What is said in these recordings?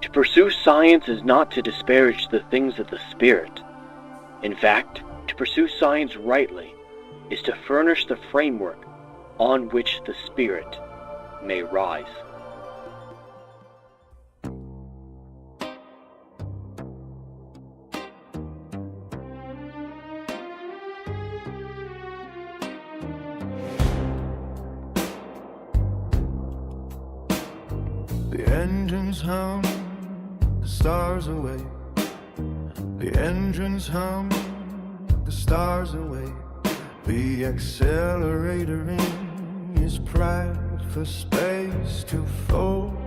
To pursue science is not to disparage the things of the spirit. In fact, to pursue science rightly is to furnish the framework on which the spirit may rise. The engines hum, the stars away. The engines hum, the stars away. The accelerator in is pride for space to fold.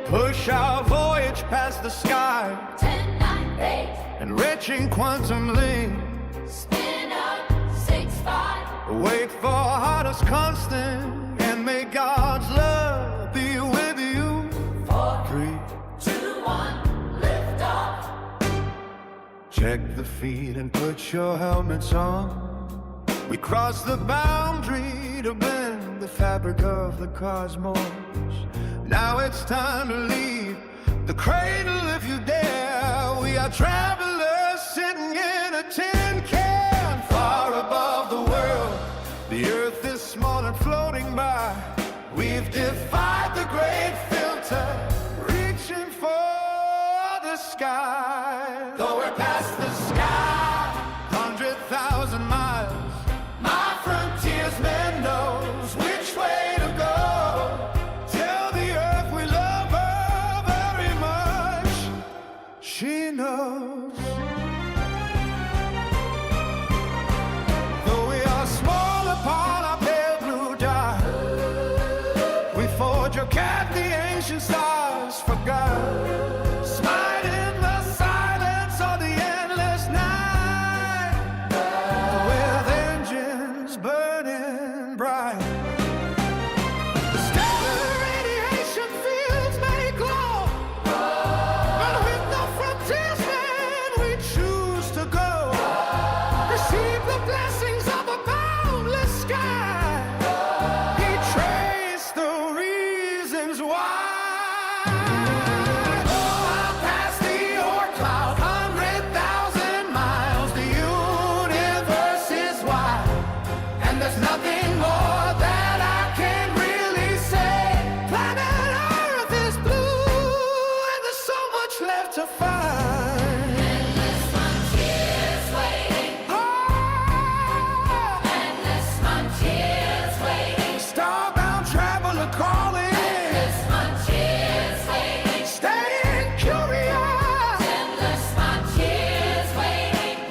Push our voyage past the sky. 10, 9, 8. Enriching quantum leap. Spin up, 6, 5. Wait for hottest constant. May God's love be with you. 4, 3, 2, 1, lift off. Check the feet and put your helmets on. We cross the boundary to bend the fabric of the cosmos. Now it's time to leave the cradle if you dare. We are travelers sitting in a tin can, far above the world. The earth is small and floating by. We've defied the great filter, reaching for the sky. Though we're past the sky, 100,000 miles, my frontiersman knows which way to go. Tell the earth we love her very much. She knows. Though we are small upon our pale blue dye, we forge your cat, the ancient stars forgot. Smite in the silence of the endless night, with engines burning bright. The stellar radiation fields may glow, but with no frontiersman we choose to go. Receive the blessings of a boundless sky. He traced the reasons why. Oh, past the Oort cloud, 100,000 miles. The universe is wide, and there's nothing more that I can really say. Planet Earth is blue, and there's so much left to find. Endless frontiers waiting. Oh, Endless frontiers waiting. starbound traveler calling. Endless frontiers waiting. Staying curious. Endless frontiers waiting.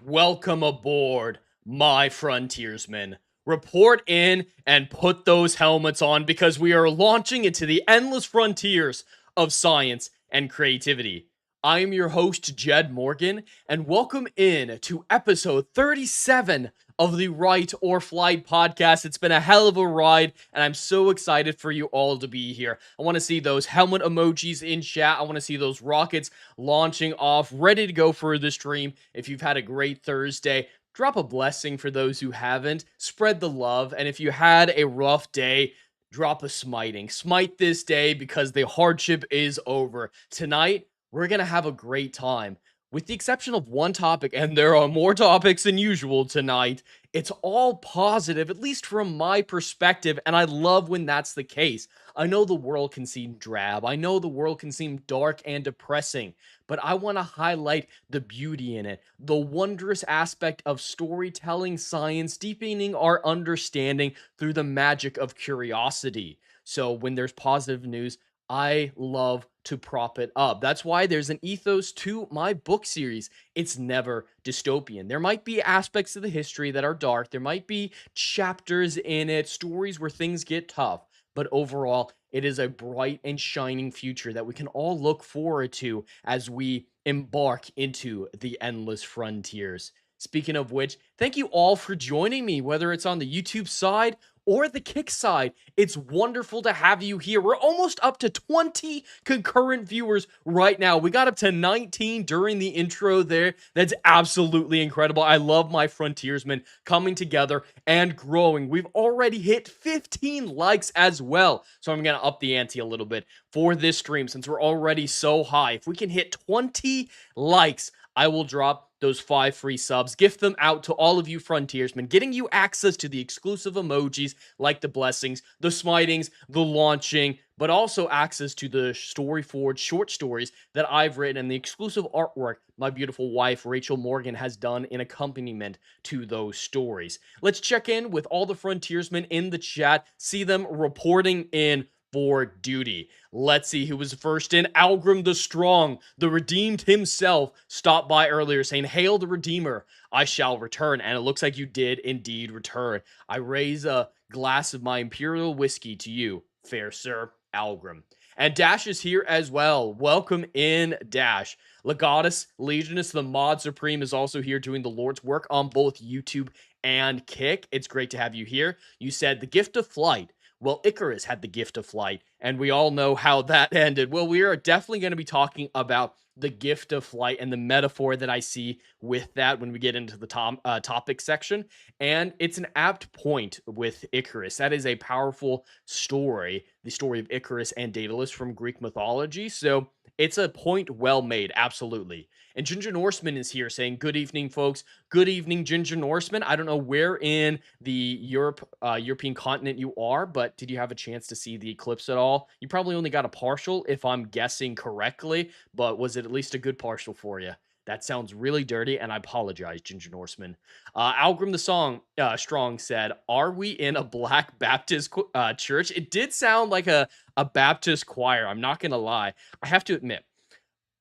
Welcome aboard, my frontiersmen. Report in and put those helmets on because we are launching into the endless frontiers of science and creativity. I am your host, Jed Morgan, and welcome in to episode 37 of the Write or Flight podcast. It's been a hell of a ride, and I'm so excited for you all to be here. I want to see those helmet emojis in chat. I want to see those rockets launching off, ready to go for the stream. If you've had a great Thursday, drop a blessing for those who haven't. Spread the love, and if you had a rough day, drop a smiting. Smite this day because the hardship is over. Tonight, we're going to have a great time. With the exception of one topic, and there are more topics than usual tonight, it's all positive, at least from my perspective, and I love when that's the case. I know the world can seem drab, I know the world can seem dark and depressing, but I want to highlight the beauty in it, the wondrous aspect of storytelling, science, deepening our understanding through the magic of curiosity. So when there's positive news, I love to prop it up. That's why there's an ethos to my book series. It's never dystopian. There might be aspects of the history that are dark. There might be chapters in it, stories where things get tough. But overall, it is a bright and shining future that we can all look forward to as we embark into the endless frontiers. Speaking of which, thank you all for joining me, whether it's on the YouTube side or the Kick side. It's wonderful to have you here. We're almost up to 20 concurrent viewers right now. We got up to 19 during the intro there. That's absolutely incredible. I love my frontiersmen coming together and growing. We've already hit 15 likes as well. So I'm going to up the ante a little bit for this stream since we're already so high. If we can hit 20 likes, I will drop those 5 free subs, gift them out to all of you frontiersmen, getting you access to the exclusive emojis like the blessings, the smitings, the launching, but also access to the Storyforge short stories that I've written and the exclusive artwork my beautiful wife Rachel Morgan has done in accompaniment to those stories. Let's check in with all the frontiersmen in the chat, see them reporting in for duty. Let's see who was first in. Algrim the Strong, the redeemed himself, stopped by earlier saying, "Hail the Redeemer, I shall return." And it looks like you did indeed return. I raise a glass of my imperial whiskey to you, fair sir, Algrim. And Dash is here as well. Welcome in, Dash. Legatus, Legionist, the Mod Supreme is also here doing the Lord's work on both YouTube and Kick. It's great to have you here. You said the gift of flight. Well, Icarus had the gift of flight, and we all know how that ended. Well, we are definitely going to be talking about the gift of flight and the metaphor that I see with that when we get into the topic section. And it's an apt point with Icarus. That is a powerful story, the story of Icarus and Daedalus from Greek mythology. So it's a point well made, absolutely. And Ginger Norseman is here saying, "Good evening, folks." Good evening, Ginger Norseman. I don't know where in the European continent you are, but did you have a chance to see the eclipse at all? You probably only got a partial, if I'm guessing correctly, but was it at least a good partial for you? That sounds really dirty, and I apologize, Ginger Norseman. Algrim the Strong said, "Are we in a Black Baptist church?" It did sound like a Baptist choir. I'm not going to lie. I have to admit,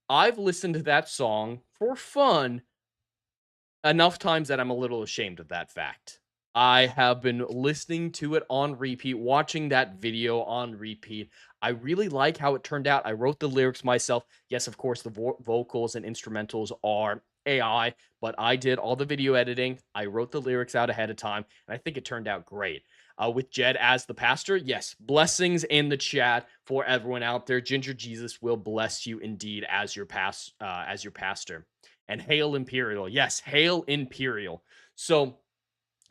I've listened to that song for fun enough times that I'm a little ashamed of that fact. I have been listening to it on repeat, watching that video on repeat. I really like how it turned out. I wrote the lyrics myself. Yes, of course, the vocals and instrumentals are AI, but I did all the video editing. I wrote the lyrics out ahead of time, and I think it turned out great. With Jed as the pastor, yes, blessings in the chat for everyone out there. Ginger Jesus will bless you indeed as your pastor. And hail Imperial. Yes, hail Imperial. So,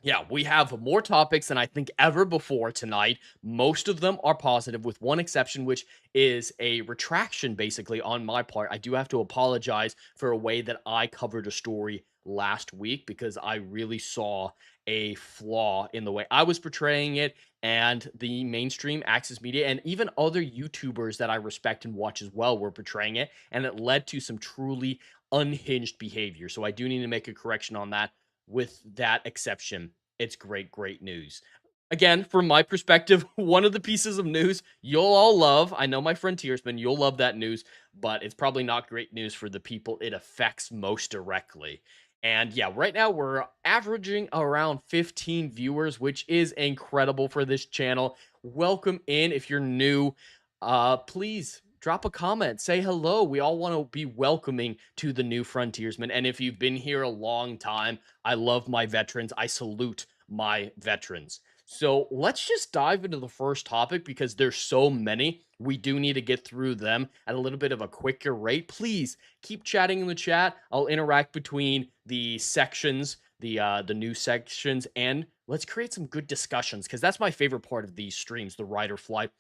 yeah, we have more topics than I think ever before tonight. Most of them are positive, with one exception, which is a retraction, basically, on my part. I do have to apologize for a way that I covered a story last week because I really saw a flaw in the way I was portraying it, and the mainstream Access Media and even other YouTubers that I respect and watch as well were portraying it, and it led to some truly unhinged behavior. So I do need to make a correction on that. With that exception, it's great news. Again, from my perspective, one of the pieces of news you'll all love. I know my frontiersmen, you'll love that news, but it's probably not great news for the people it affects most directly. And yeah, right now we're averaging around 15 viewers, which is incredible for this channel. Welcome in. If you're new, please drop a comment, say hello. We all want to be welcoming to the new frontiersmen. And if you've been here a long time, I love my veterans. I salute my veterans. So let's just dive into the first topic because there's so many. We do need to get through them at a little bit of a quicker rate. Please keep chatting in the chat. I'll interact between the sections, the new sections, and let's create some good discussions because that's my favorite part of these streams, the Ride or Fly.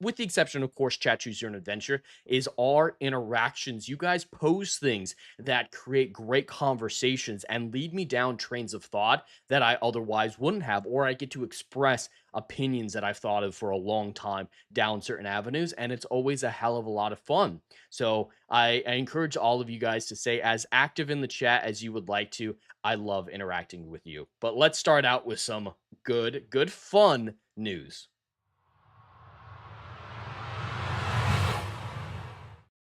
With the exception, of course, Chat Choose Your Own Adventure, is our interactions. You guys pose things that create great conversations and lead me down trains of thought that I otherwise wouldn't have, or I get to express opinions that I've thought of for a long time down certain avenues, and it's always a hell of a lot of fun. So I encourage all of you guys to stay as active in the chat as you would like to. I love interacting with you. But let's start out with some good fun news.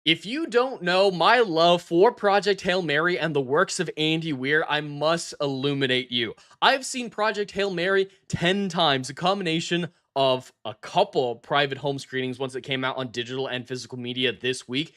If you don't know my love for Project Hail Mary and the works of Andy Weir, I must illuminate you. I've seen Project Hail Mary 10 times, a combination of a couple private home screenings once it came out on digital and physical media this week,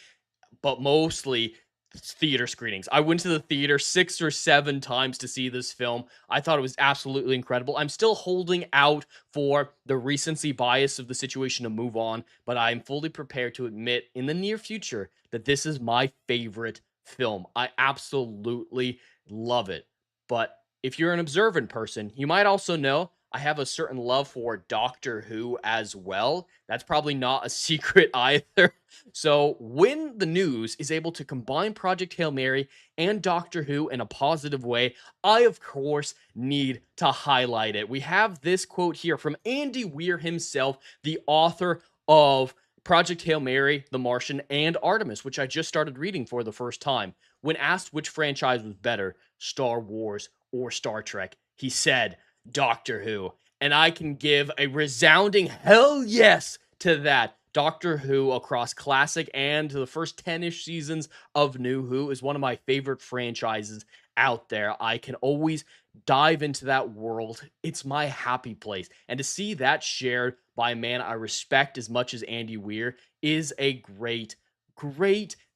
but mostly theater screenings. I went to the theater 6 or 7 times to see this film. I thought it was absolutely incredible. I'm still holding out for the recency bias of the situation to move on, but I'm fully prepared to admit in the near future that this is my favorite film. I absolutely love it. But if you're an observant person, you might also know I have a certain love for Doctor Who as well. That's probably not a secret either. So, when the news is able to combine Project Hail Mary and Doctor Who in a positive way, I, of course, need to highlight it. We have this quote here from Andy Weir himself, the author of Project Hail Mary, The Martian, and Artemis, which I just started reading for the first time. When asked which franchise was better, Star Wars or Star Trek, he said, Doctor Who. And I can give a resounding hell yes to that. Doctor Who across classic and the first 10-ish seasons of New Who is one of my favorite franchises out there. I can always dive into that world. It's my happy place. And to see that shared by a man I respect as much as Andy Weir is a great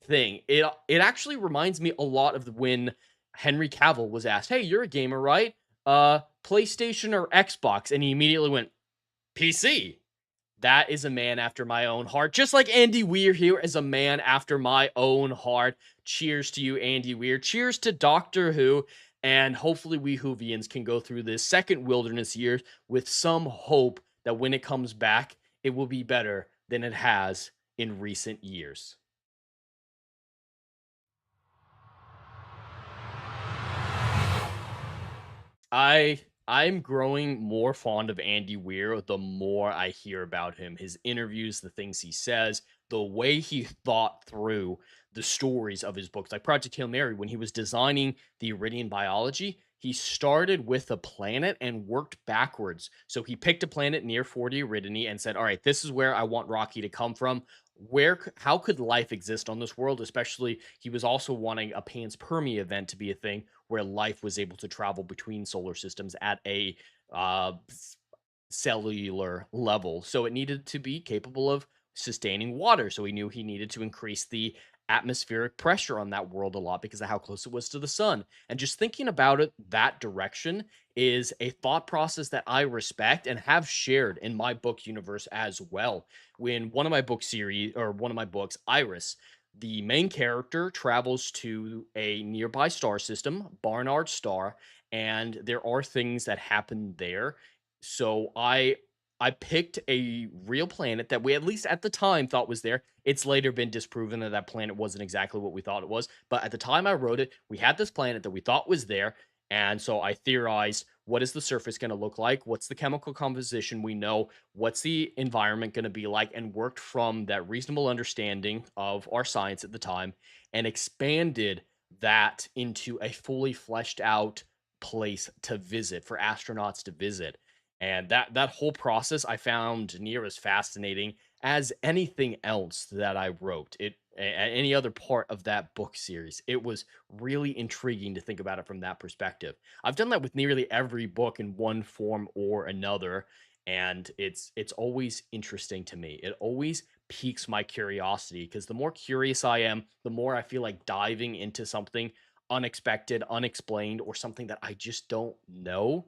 thing. It actually reminds me a lot of when Henry Cavill was asked, "Hey, you're a gamer, right? PlayStation or Xbox?" And he immediately went, "PC." That is a man after my own heart. Just like Andy Weir here is a man after my own heart. Cheers to you, Andy Weir. Cheers to Doctor Who. And hopefully we Whovians can go through this second wilderness year with some hope that when it comes back, it will be better than it has in recent years. I'm growing more fond of Andy Weir the more I hear about him. His interviews, the things he says, the way he thought through the stories of his books. Like Project Hail Mary, when he was designing the Iridian biology, he started with a planet and worked backwards. So he picked a planet near 40 Eridani and said, "All right, this is where I want Rocky to come from. How could life exist on this world?" Especially, he was also wanting a panspermia event to be a thing where life was able to travel between solar systems at a uh, cellular level. So it needed to be capable of sustaining water. So he knew he needed to increase the atmospheric pressure on that world a lot because of how close it was to the sun. And just thinking about it that direction is a thought process that I respect and have shared in my book universe as well. When one of my book series or one of my books, Iris, the main character travels to a nearby star system, Barnard star, and there are things that happen there. So I picked a real planet that we at least at the time thought was there. It's later been disproven that that planet wasn't exactly what we thought it was, but at the time I wrote it, we had this planet that we thought was there, and so I theorized what is the surface going to look like? What's the chemical composition we know? What's the environment going to be like? And worked from that reasonable understanding of our science at the time and expanded that into a fully fleshed out place to visit for astronauts to visit. And that whole process I found near as fascinating as anything else that I wrote. Any other part of that book series. It was really intriguing to think about it from that perspective. I've done that with nearly every book in one form or another, and it's always interesting to me. It always piques my curiosity because the more curious I am, the more I feel like diving into something unexpected, unexplained, or something that I just don't know,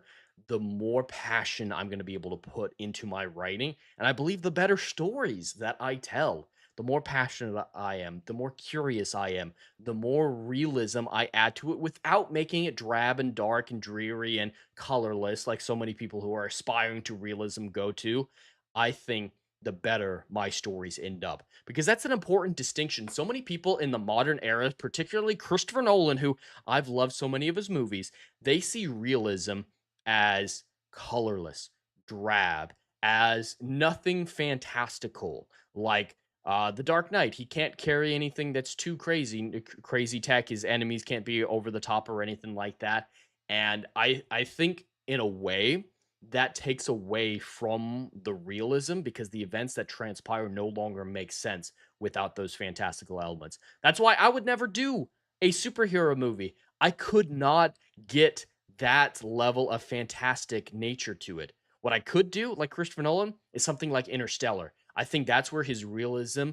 the more passion I'm going to be able to put into my writing. And I believe the better stories that I tell, the more passionate I am, the more curious I am, the more realism I add to it without making it drab and dark and dreary and colorless like so many people who are aspiring to realism go to. I think the better my stories end up. Because that's an important distinction. So many people in the modern era, particularly Christopher Nolan, who I've loved so many of his movies, they see realism as colorless, drab, as nothing fantastical. Like the Dark Knight, he can't carry anything that's too crazy tech. His enemies can't be over the top or anything like that. And I think in a way that takes away from the realism because the events that transpire no longer make sense without those fantastical elements. That's why I would never do a superhero movie. I could not get that level of fantastic nature to it. What I could do, like Christopher Nolan, is something like Interstellar. I think that's where his realism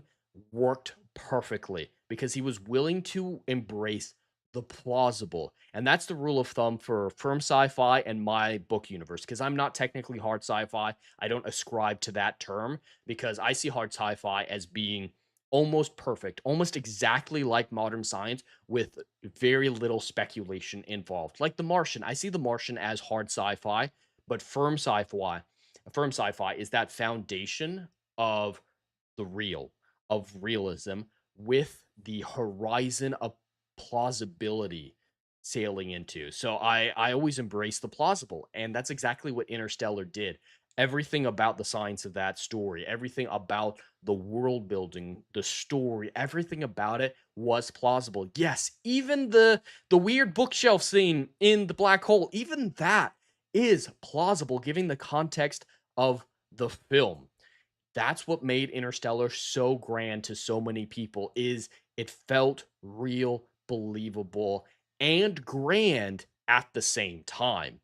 worked perfectly. because he was willing to embrace the plausible. And that's the rule of thumb for firm sci-fi and my book universe, because I'm not technically hard sci-fi. I don't ascribe to that term because I see hard sci-fi as being almost perfect, almost exactly like modern science with very little speculation involved. Like The Martian, I see The Martian as hard sci-fi, but firm sci-fi is that foundation of the real, of realism with the horizon of plausibility sailing into. So I always embrace the plausible, and that's exactly what Interstellar did. Everything about the science of that story, everything about the world building, the story, everything about it was plausible. Yes, even the weird bookshelf scene in the black hole, even that is plausible given the context of the film. That's what made Interstellar so grand to so many people is it felt real, believable, and grand at the same time.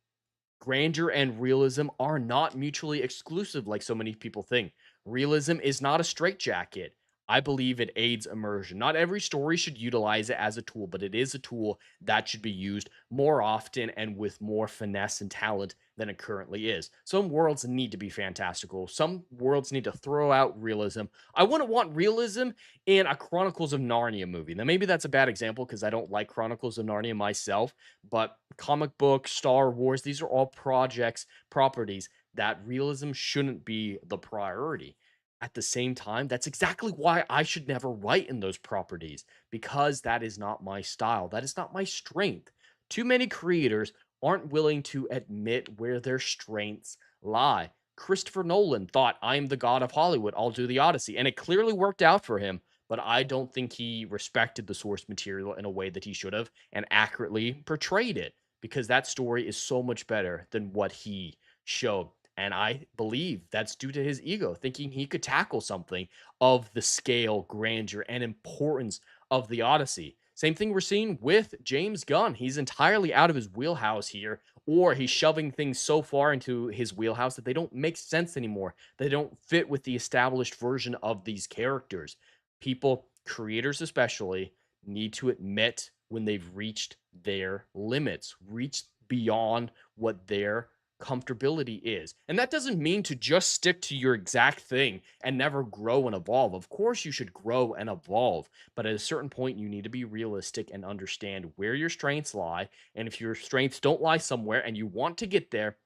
Grandeur and realism are not mutually exclusive like so many people think. Realism is not a straitjacket. I believe it aids immersion. Not every story should utilize it as a tool, but it is a tool that should be used more often and with more finesse and talent than it currently is. Some worlds need to be fantastical. Some worlds need to throw out realism. I wouldn't want realism in a Chronicles of Narnia movie. Now, maybe that's a bad example because I don't like Chronicles of Narnia myself, but comic book, Star Wars, these are all properties that realism shouldn't be the priority. At the same time, that's exactly why I should never write in those properties, because that is not my style. That is not my strength. Too many creators aren't willing to admit where their strengths lie. Christopher Nolan thought, I'm the god of Hollywood, I'll do the Odyssey. And it clearly worked out for him, but I don't think he respected the source material in a way that he should have and accurately portrayed it, because that story is so much better than what he showed. And I believe that's due to his ego, thinking he could tackle something of the scale, grandeur, and importance of the Odyssey. Same thing we're seeing with James Gunn. He's entirely out of his wheelhouse here, or he's shoving things so far into his wheelhouse that they don't make sense anymore. They don't fit with the established version of these characters. People, creators especially, need to admit when they've reached their limits, reached beyond what their comfortability is. And that doesn't mean to just stick to your exact thing and never grow and evolve. Of course, you should grow and evolve, but at a certain point, you need to be realistic and understand where your strengths lie. And if your strengths don't lie somewhere and you want to get there,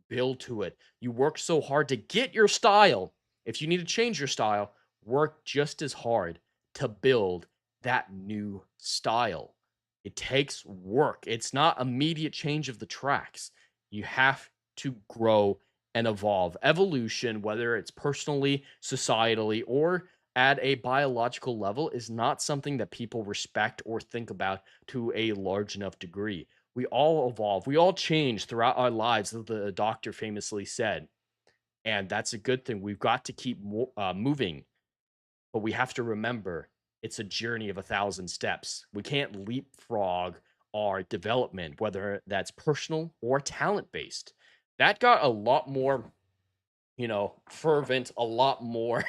build to it. You work so hard to get your style. If you need to change your style, work just as hard to build that new style. It takes work. It's not immediate change of the tracks. You have to grow and evolve. Evolution, whether it's personally, societally, or at a biological level, is not something that people respect or think about to a large enough degree. We all evolve, we all change throughout our lives, as the doctor famously said. And that's a good thing. We've got to keep moving, but we have to remember it's a journey of 1,000 steps. We can't leapfrog our development, whether that's personal or talent based. That got a lot more, fervent, a lot more.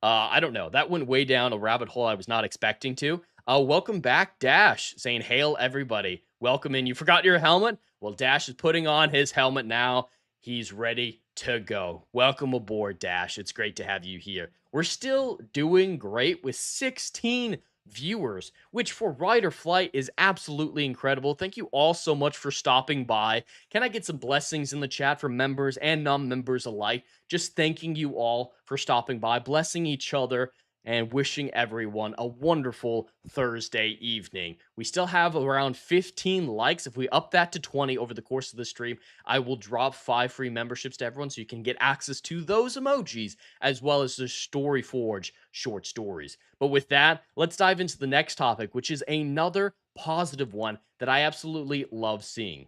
I don't know. That went way down a rabbit hole I was not expecting to. Welcome back, Dash, saying, hail everybody. Welcome in. You forgot your helmet? Well, Dash is putting on his helmet now. He's ready to go. Welcome aboard, Dash. It's great to have you here. We're still doing great with 16 viewers, which for Ride or Flight is absolutely incredible. Thank you all so much for stopping by. Can I get some blessings in the chat for members and non-members alike? Just thanking you all for stopping by, blessing each other, and wishing everyone a wonderful Thursday evening. We still have around 15 likes. If we up that to 20 over the course of the stream, I will drop 5 free memberships to everyone so you can get access to those emojis as well as the Story Forge short stories. But with that, let's dive into the next topic, which is another positive one that I absolutely love seeing.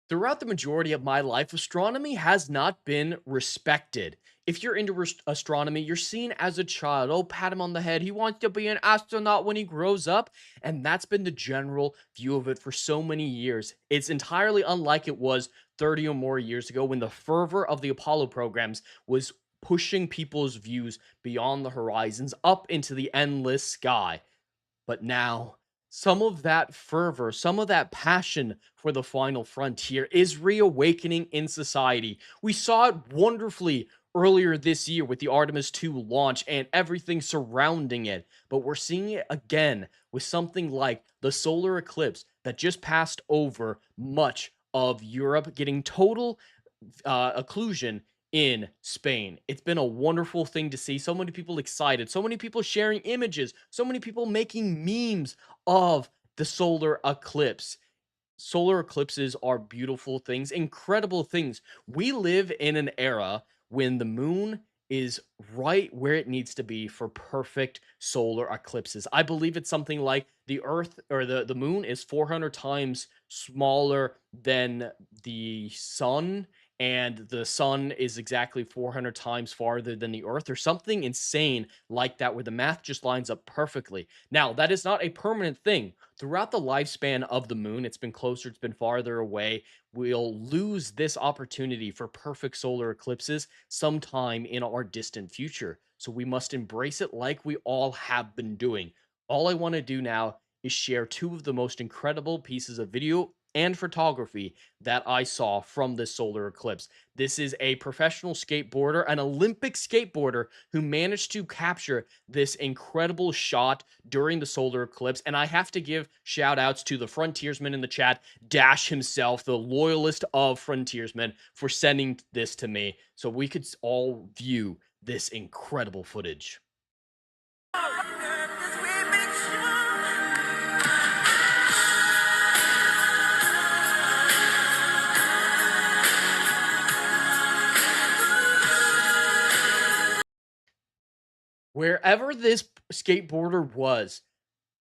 Throughout the majority of my life, astronomy has not been respected. If you're into astronomy, you're seen as a child. Oh, pat him on the head. He wants to be an astronaut when he grows up. And that's been the general view of it for so many years. It's entirely unlike it was 30 or more years ago when the fervor of the Apollo programs was pushing people's views beyond the horizons up into the endless sky. But now, some of that fervor, some of that passion for the final frontier is reawakening in society. We saw it wonderfully earlier this year with the Artemis 2 launch and everything surrounding it. But we're seeing it again with something like the solar eclipse that just passed over much of Europe, getting total occlusion in Spain. It's been a wonderful thing to see. So many people excited, so many people sharing images, so many people making memes of the solar eclipse. Solar eclipses are beautiful things, incredible things. We live in an era when the moon is right where it needs to be for perfect solar eclipses. I believe it's something like the Earth or the moon is 400 times smaller than the sun, and the sun is exactly 400 times farther than the Earth, or something insane like that, where the math just lines up perfectly. Now, that is not a permanent thing. Throughout the lifespan of the moon, it's been closer, it's been farther away. We'll lose this opportunity for perfect solar eclipses sometime in our distant future. So we must embrace it like we all have been doing. All I want to do now is share two of the most incredible pieces of video and photography that I saw from this solar eclipse. This is a professional skateboarder, an Olympic skateboarder, who managed to capture this incredible shot during the solar eclipse. And I have to give shout outs to the frontiersman in the chat, Dash himself, the loyalist of frontiersmen, for sending this to me so we could all view this incredible footage. Wherever this skateboarder was,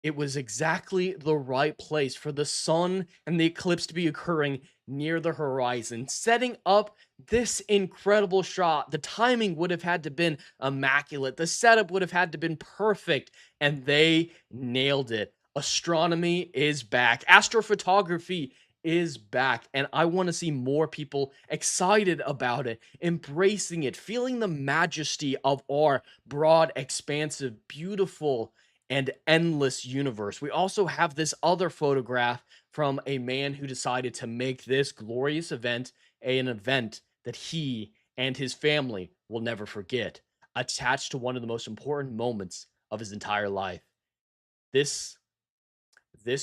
it was exactly the right place for the sun and the eclipse to be occurring near the horizon, setting up this incredible shot. The timing would have had to been immaculate. The setup would have had to been perfect, and they nailed it. Astronomy is back. Astrophotography is back, and I want to see more people excited about it, embracing it, feeling the majesty of our broad, expansive, beautiful, and endless universe. We also have this other photograph from a man who decided to make this glorious event an event that he and his family will never forget, attached to one of the most important moments of his entire life. This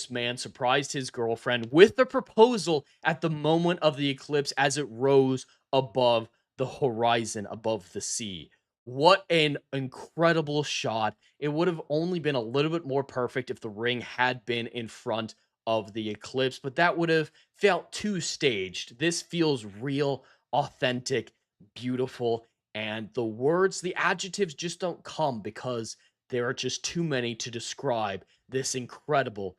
man surprised his girlfriend with the proposal at the moment of the eclipse as it rose above the horizon, above the sea. What an incredible shot. It would have only been a little bit more perfect if the ring had been in front of the eclipse, but that would have felt too staged. This feels real, authentic, beautiful, and the words, the adjectives just don't come because there are just too many to describe this incredible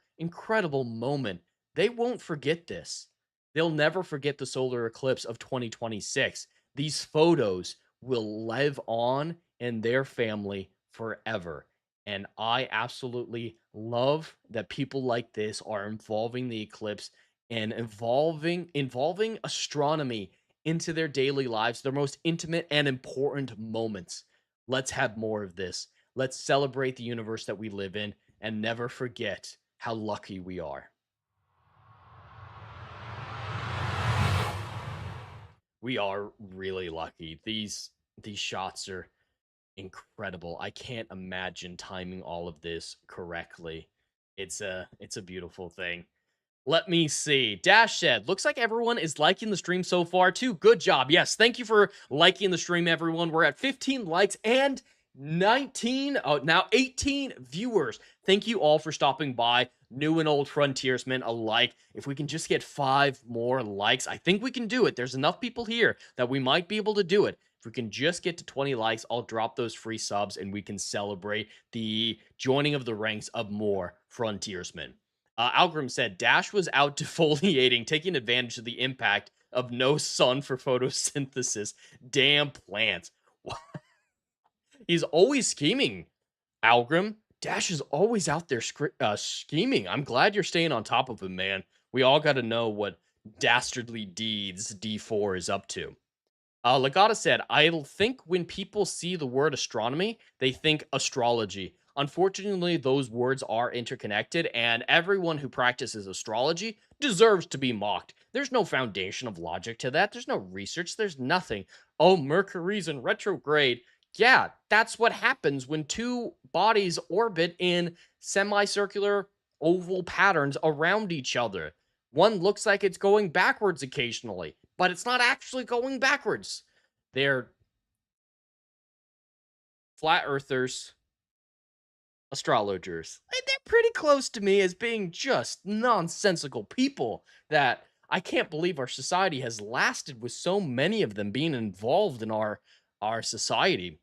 moment. They won't forget this. They'll never forget the solar eclipse of 2026. These photos will live on in their family forever. And I absolutely love that people like this are involving the eclipse and involving astronomy into their daily lives, their most intimate and important moments. Let's have more of this. Let's celebrate the universe that we live in and never forget how lucky we are. We are really lucky. These shots are incredible. I can't imagine timing all of this correctly. It's a beautiful thing. Let me see. Dash said, looks like everyone is liking the stream so far too. Good job. Yes, thank you for liking the stream, everyone. We're at 15 likes and 18 viewers. Thank you all for stopping by, new and old frontiersmen alike. If we can just get 5 more likes, I think we can do it. There's enough people here that we might be able to do it. If we can just get to 20 likes, I'll drop those free subs and we can celebrate the joining of the ranks of more frontiersmen. Algrim said, Dash was out defoliating, taking advantage of the impact of no sun for photosynthesis. Damn plants. He's always scheming, Algrim. Dash is always out there scheming. I'm glad you're staying on top of him, man. We all got to know what dastardly deeds D4 is up to. Legata said, I think when people see the word astronomy, they think astrology. Unfortunately, those words are interconnected, and everyone who practices astrology deserves to be mocked. There's no foundation of logic to that. There's no research. There's nothing. Oh, Mercury's in retrograde. Yeah, that's what happens when two bodies orbit in semicircular oval patterns around each other. One looks like it's going backwards occasionally, but it's not actually going backwards. They're flat earthers, astrologers. They're pretty close to me as being just nonsensical people that I can't believe our society has lasted with so many of them being involved in our society.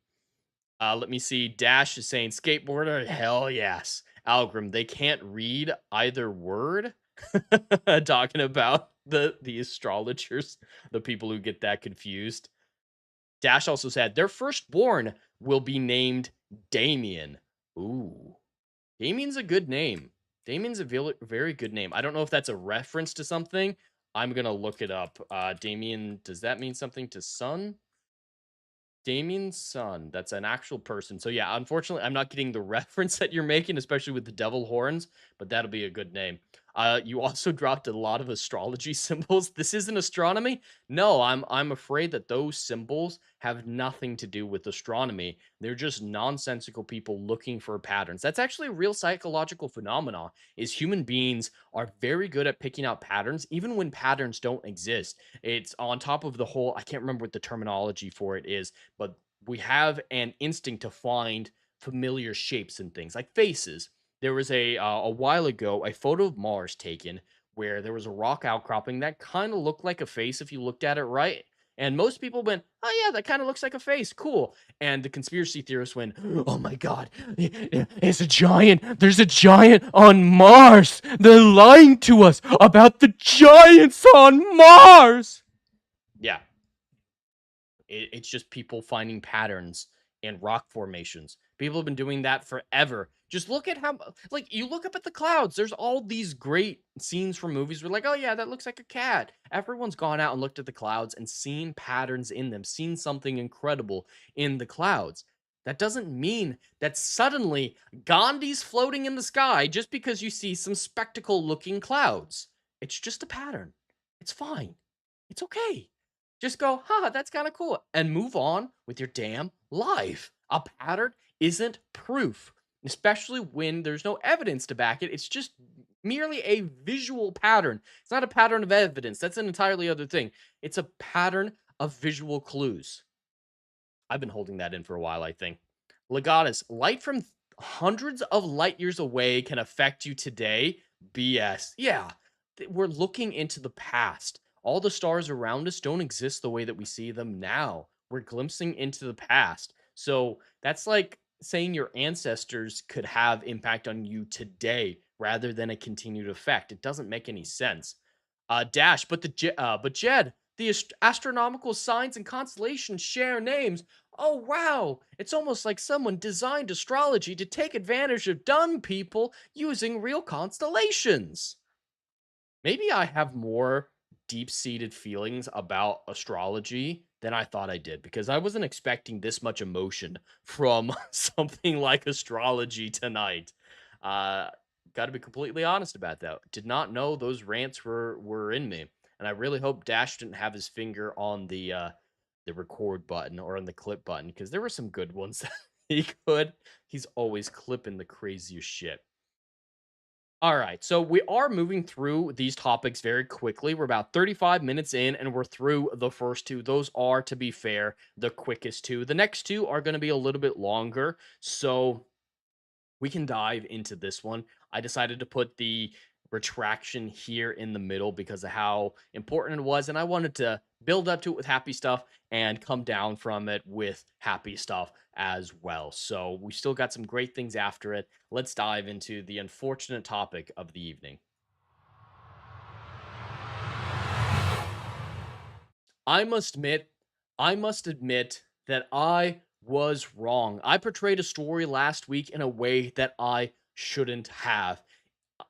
Let me see. Dash is saying skateboarder. Hell yes. Algrim, they can't read either word. Talking about the astrologers, the people who get that confused. Dash also said their firstborn will be named Damien. Ooh, Damien's a good name. Damien's a very good name. I don't know if that's a reference to something. I'm gonna look it up. Damien, does that mean something to son? Damien's son. That's an actual person. So yeah, unfortunately, I'm not getting the reference that you're making, especially with the devil horns, but that'll be a good name. You also dropped a lot of astrology symbols. This isn't astronomy. No, I'm afraid that those symbols have nothing to do with astronomy. They're just nonsensical people looking for patterns. That's actually a real psychological phenomenon. Is human beings are very good at picking out patterns, even when patterns don't exist. It's on top of the whole. I can't remember what the terminology for it is, but we have an instinct to find familiar shapes and things like faces. There was a while ago a photo of Mars taken where there was a rock outcropping that kind of looked like a face if you looked at it right. And most people went, "Oh yeah, that kind of looks like a face. Cool." And the conspiracy theorists went, "Oh my god, it's a giant. There's a giant on Mars. They're lying to us about the giants on Mars." Yeah, it's just people finding patterns in rock formations. People have been doing that forever. Just look at how, like, you look up at the clouds. There's all these great scenes from movies where, like, oh yeah, that looks like a cat. Everyone's gone out and looked at the clouds and seen patterns in them, seen something incredible in the clouds. That doesn't mean that suddenly Gandhi's floating in the sky just because you see some spectacle looking clouds. It's just a pattern. It's fine. It's okay. Just go, that's kind of cool, and move on with your damn life. A pattern isn't proof, especially when there's no evidence to back it. It's just merely a visual pattern. It's not a pattern of evidence. That's an entirely other thing. It's a pattern of visual clues. I've been holding that in for a while, I think. Legatus, light from hundreds of light years away can affect you today. BS. Yeah, we're looking into the past. All the stars around us don't exist the way that we see them now. We're glimpsing into the past. So that's like saying your ancestors could have impact on you today rather than a continued effect. It doesn't make any sense. Dash, but Jed, the astronomical signs and constellations share names. Oh wow, it's almost like someone designed astrology to take advantage of dumb people using real constellations. Maybe I have more deep-seated feelings about astrology than I thought I did because I wasn't expecting this much emotion from something like astrology tonight. Uh, Got to be completely honest about that. Did not know those rants were in me, and I really hope Dash didn't have his finger on the record button or on the clip button because there were some good ones that he could. He's always clipping the craziest shit. All right, so we are moving through these topics very quickly. We're about 35 minutes in, and we're through the first two. Those are, to be fair, the quickest two. The next two are going to be a little bit longer, so we can dive into this one. I decided to put the retraction here in the middle because of how important it was, and I wanted to build up to it with happy stuff and come down from it with happy stuff as well. So we still got some great things after it. Let's dive into the unfortunate topic of the evening. I must admit, I must admit that I was wrong. I portrayed a story last week in a way that I shouldn't have.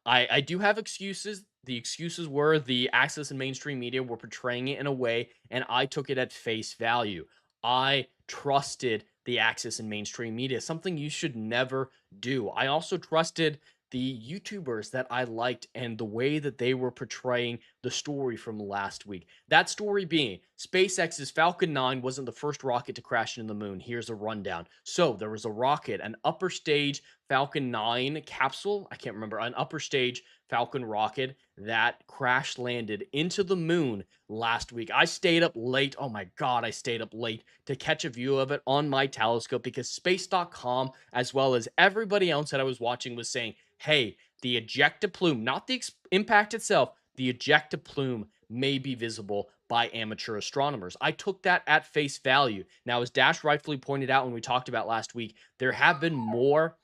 I do have excuses the excuses were the access and mainstream media were portraying it in a way, and I took it at face value. I trusted the access and mainstream media, something you should never do. I also trusted the YouTubers that I liked and the way that they were portraying the story from last week. That story being SpaceX's Falcon 9 wasn't the first rocket to crash into the moon. Here's a rundown. So there was a rocket, an upper stage Falcon 9 capsule. I can't remember, an upper stage Falcon rocket that crash landed into the moon last week. I stayed up late. Oh my God, I stayed up late to catch a view of it on my telescope because space.com, as well as everybody else that I was watching, was saying, hey, the ejecta plume, not the impact itself, the ejecta plume may be visible by amateur astronomers. I took that at face value. Now, as Dash rightfully pointed out when we talked about last week, there have been more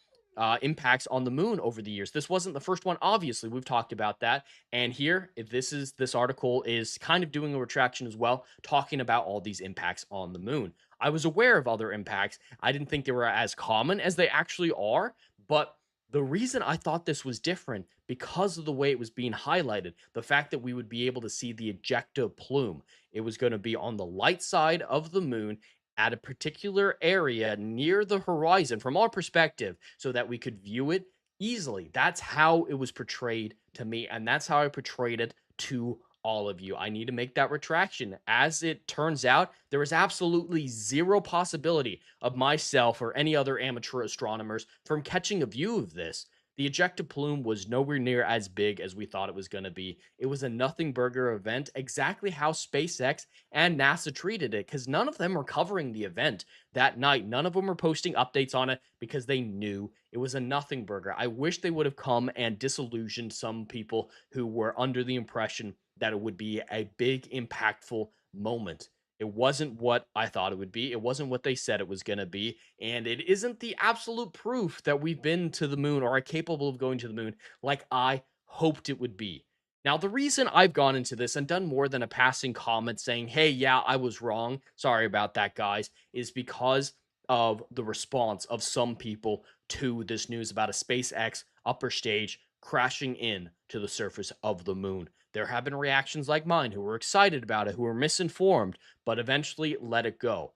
impacts on the moon over the years. This wasn't the first one, obviously. We've talked about that. And here, if this article is kind of doing a retraction as well, talking about all these impacts on the moon. I was aware of other impacts. I didn't think they were as common as they actually are, but the reason I thought this was different because of the way it was being highlighted, the fact that we would be able to see the ejecta plume. It was going to be on the light side of the moon at a particular area near the horizon from our perspective so that we could view it easily. That's how it was portrayed to me, and that's how I portrayed it to all of you. I need to make that retraction. As it turns out, there is absolutely zero possibility of myself or any other amateur astronomers from catching a view of this. The ejecta plume was nowhere near as big as we thought it was going to be. It was a nothing burger event, exactly how SpaceX and NASA treated it, because none of them were covering the event that night. None of them were posting updates on it because they knew it was a nothing burger. I wish they would have come and disillusioned some people who were under the impression that it would be a big, impactful moment. It wasn't what I thought it would be. It wasn't what they said it was going to be. And it isn't the absolute proof that we've been to the moon or are capable of going to the moon like I hoped it would be. Now, the reason I've gone into this and done more than a passing comment saying, hey, yeah, I was wrong, sorry about that, guys, is because of the response of some people to this news about a SpaceX upper stage crashing in to the surface of the moon. There have been reactions like mine who were excited about it, who were misinformed, but eventually let it go.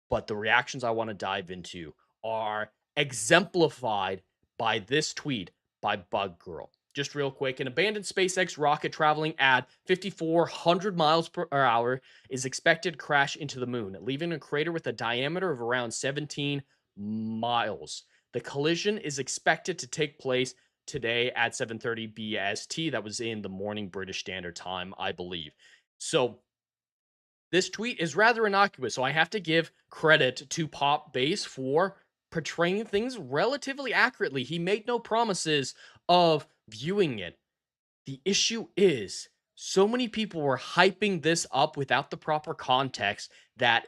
But the reactions I want to dive into are exemplified by this tweet by Bug Girl. Just real quick, an abandoned SpaceX rocket traveling at 5,400 miles per hour is expected to crash into the moon, leaving a crater with a diameter of around 17 miles. The collision is expected to take place today at 7:30 BST. That was in the morning British Standard Time, I believe. So this tweet is rather innocuous, so I have to give credit to Pop Base for portraying things relatively accurately. He made no promises of viewing it. The issue is so many people were hyping this up without the proper context that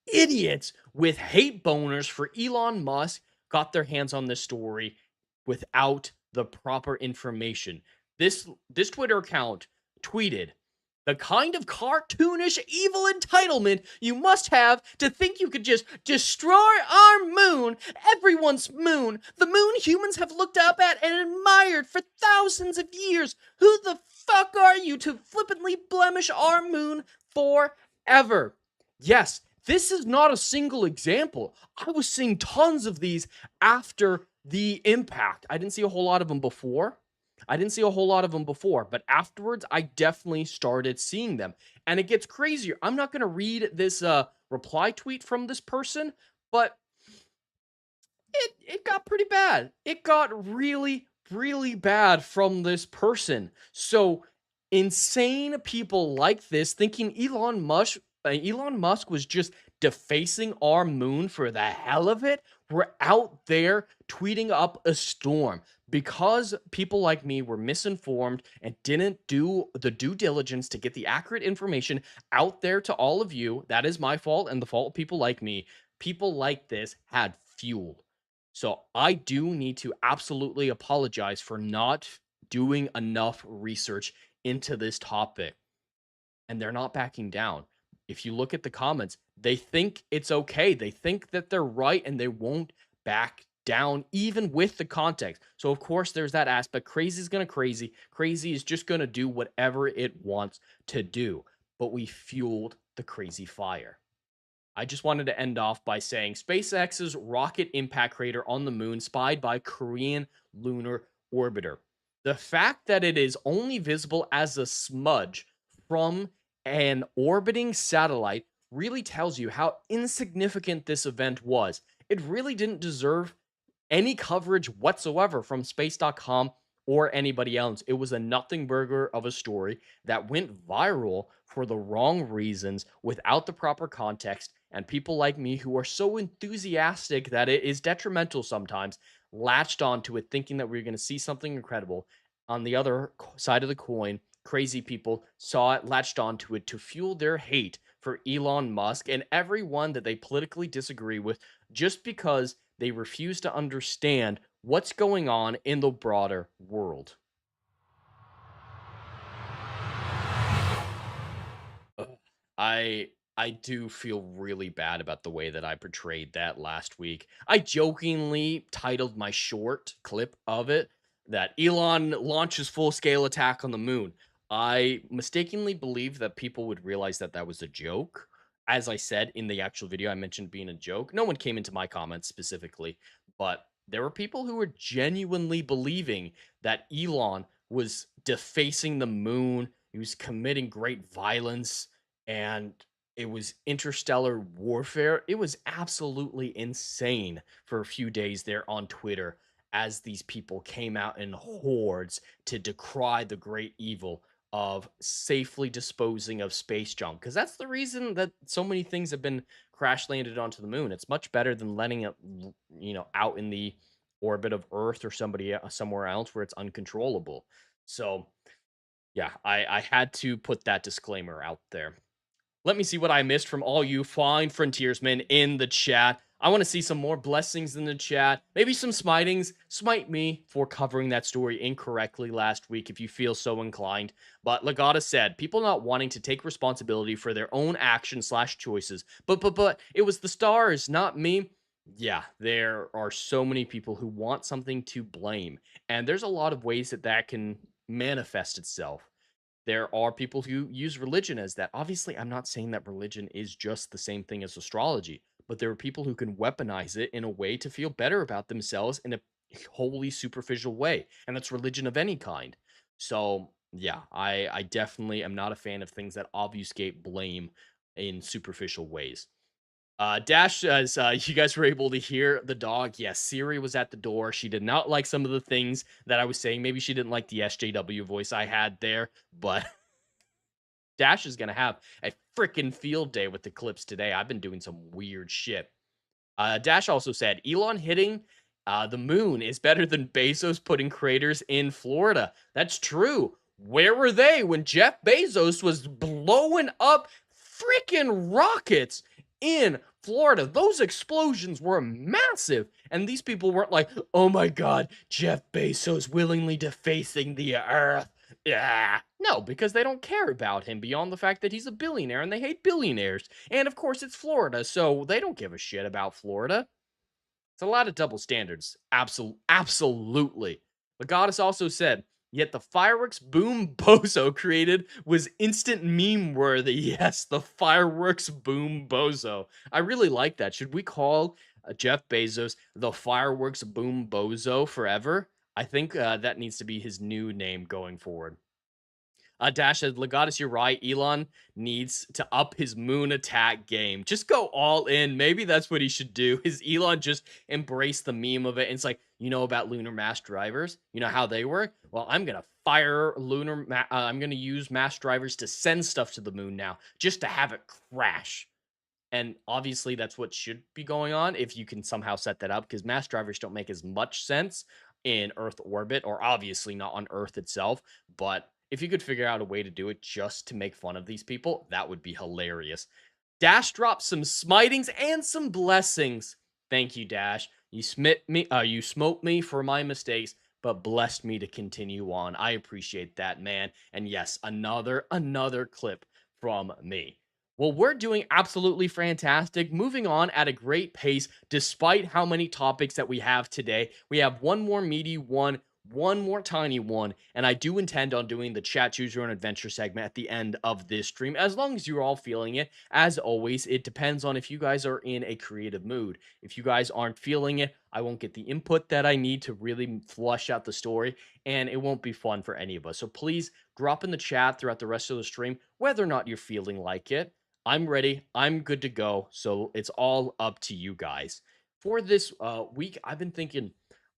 idiots with hate boners for Elon Musk got their hands on this story without the proper information. This Twitter account tweeted, the kind of cartoonish evil entitlement you must have to think you could just destroy our moon, everyone's moon, the moon humans have looked up at and admired for thousands of years. Who the fuck are you to flippantly blemish our moon forever? Yes, this is not a single example. I was seeing tons of these after the impact. I didn't see a whole lot of them before. But afterwards, I definitely started seeing them. And it gets crazier. I'm not going to read this reply tweet from this person, but it got pretty bad. It got really, really bad from this person. So insane people like this thinking Elon Musk was just defacing our moon for the hell of it, were out there tweeting up a storm because people like me were misinformed and didn't do the due diligence to get the accurate information out there to all of you. That is my fault and the fault of people like me. People like this had fuel. So I do need to absolutely apologize for not doing enough research into this topic. And they're not backing down. If you look at the comments, they think it's okay. They think that they're right and they won't back down even with the context. So of course there's that aspect. Crazy is gonna crazy. Crazy is just gonna do whatever it wants to do. But we fueled the crazy fire. I just wanted to end off by saying SpaceX's rocket impact crater on the moon spied by Korean lunar orbiter. The fact that it is only visible as a smudge from an orbiting satellite really tells you how insignificant this event was. It really didn't deserve any coverage whatsoever from space.com or anybody else. It was a nothing burger of a story that went viral for the wrong reasons without the proper context. And people like me who are so enthusiastic that it is detrimental sometimes latched onto it thinking that we are going to see something incredible. On the other side of the coin, crazy people saw it, latched onto it to fuel their hate for Elon Musk and everyone that they politically disagree with just because they refuse to understand what's going on in the broader world. Ugh. I do feel really bad about the way that I portrayed that last week. I jokingly titled my short clip of it that Elon launches full-scale attack on the moon. I mistakenly believed that people would realize that that was a joke. As I said in the actual video, I mentioned being a joke. No one came into my comments specifically, but there were people who were genuinely believing that Elon was defacing the moon. He was committing great violence and it was interstellar warfare. It was absolutely insane for a few days there on Twitter as these people came out in hordes to decry the great evil of safely disposing of space junk. Because that's the reason that so many things have been crash landed onto the moon. It's much better than letting it, out in the orbit of Earth or somewhere else where it's uncontrollable. So, yeah, I had to put that disclaimer out there. Let me see what I missed from all you fine frontiersmen in the chat. I want to see some more blessings in the chat. Maybe some smitings. Smite me for covering that story incorrectly last week if you feel so inclined. But Legata said, people not wanting to take responsibility for their own actions / choices. But it was the stars, not me. Yeah, there are so many people who want something to blame. And there's a lot of ways that that can manifest itself. There are people who use religion as that. Obviously, I'm not saying that religion is just the same thing as astrology, but there are people who can weaponize it in a way to feel better about themselves in a wholly superficial way. And that's religion of any kind. So, yeah, I definitely am not a fan of things that obfuscate blame in superficial ways. Dash says, you guys were able to hear the dog. Yes, Siri was at the door. She did not like some of the things that I was saying. Maybe she didn't like the SJW voice I had there, but Dash is going to have a freaking field day with the clips today. I've been doing some weird shit. Dash also said, Elon hitting the moon is better than Bezos putting craters in Florida. That's true. Where were they when Jeff Bezos was blowing up freaking rockets in Florida? Those explosions were massive. And these people weren't like, oh my God, Jeff Bezos willingly defacing the earth. Yeah. No, because they don't care about him beyond the fact that he's a billionaire and they hate billionaires. And of course, it's Florida, so they don't give a shit about Florida. It's a lot of double standards. Absolutely. The goddess also said, yet the fireworks boom bozo created was instant meme worthy. Yes, the fireworks boom bozo. I really like that. Should we call Jeff Bezos the fireworks boom bozo forever? I think that needs to be his new name going forward. Dash said, Legatus, you're right. Elon needs to up his moon attack game. Just go all in. Maybe that's what he should do. Is Elon just embrace the meme of it? And it's like, you know about lunar mass drivers? You know how they work? Well, I'm going to fire I'm going to use mass drivers to send stuff to the moon now, just to have it crash. And obviously that's what should be going on if you can somehow set that up, because mass drivers don't make as much sense in Earth orbit, or obviously not on Earth itself. But if you could figure out a way to do it just to make fun of these people, that would be hilarious. Dash dropped some smitings and some blessings. Thank you, Dash. You smote me for my mistakes, but blessed me to continue on. I appreciate that, man. And yes, another clip from me. Well, we're doing absolutely fantastic, moving on at a great pace despite how many topics that we have today. We have one more meaty one more tiny one, and I do intend on doing the chat choose your own adventure segment at the end of this stream as long as you're all feeling it. As always, it depends on if you guys are in a creative mood. If you guys aren't feeling it, I won't get the input that I need to really flush out the story, and it won't be fun for any of us. So please drop in the chat throughout the rest of the stream whether or not you're feeling like it. I'm ready. I'm good to go. So it's all up to you guys. For this week, I've been thinking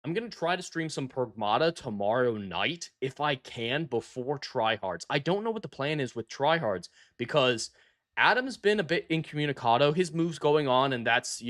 I'm going to try to stream some Pragmata tomorrow night if I can before tryhards. I don't know what the plan is with tryhards because Adam's been a bit incommunicado. His moves going on, and that's,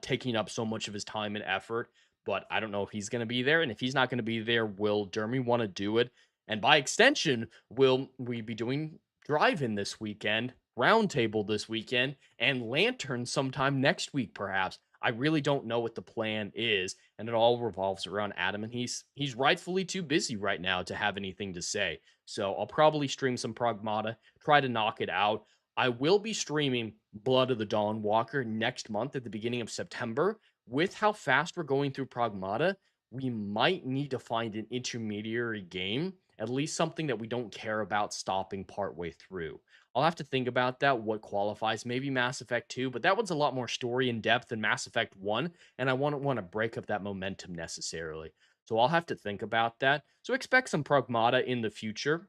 taking up so much of his time and effort. But I don't know if he's going to be there. And if he's not going to be there, will Dermy want to do it? And by extension, will we be doing drive-in this weekend, roundtable this weekend, and lantern sometime next week, perhaps? I really don't know what the plan is, and it all revolves around Adam, and he's rightfully too busy right now to have anything to say. So I'll probably stream some Pragmata, try to knock it out. I will be streaming Blood of the Dawn Walker next month at the beginning of September. With how fast we're going through Pragmata, we might need to find an intermediary game, at least something that we don't care about stopping partway through. I'll have to think about that, what qualifies. Maybe Mass Effect 2, but that one's a lot more story in depth than Mass Effect 1, and I wouldn't want to break up that momentum necessarily. So I'll have to think about that. So expect some Pragmata in the future.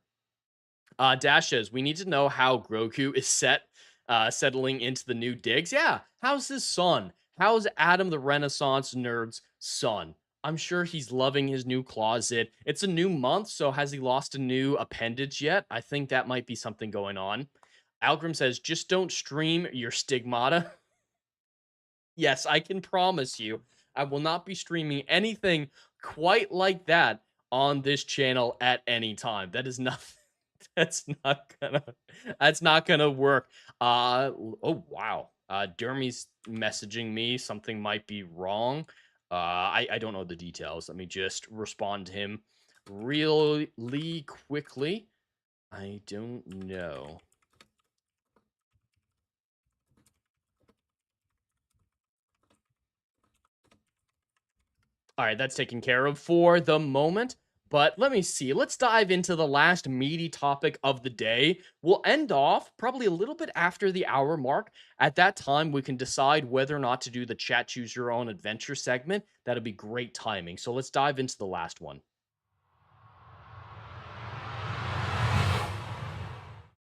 Dash says, we need to know how Grogu is settling into the new digs. Yeah, how's his son? How's Adam the Renaissance nerd's son? I'm sure he's loving his new closet. It's a new month, so has he lost a new appendage yet? I think that might be something going on. Algrim says, just don't stream your stigmata. Yes, I can promise you, I will not be streaming anything quite like that on this channel at any time. That is not that's not gonna work. Oh wow. Dermy's messaging me something might be wrong. I don't know the details. Let me just respond to him really quickly. I don't know. All right, that's taken care of for the moment. But let me see. Let's dive into the last meaty topic of the day. We'll end off probably a little bit after the hour mark. At that time, we can decide whether or not to do the chat choose your own adventure segment. That'll be great timing. So let's dive into the last one.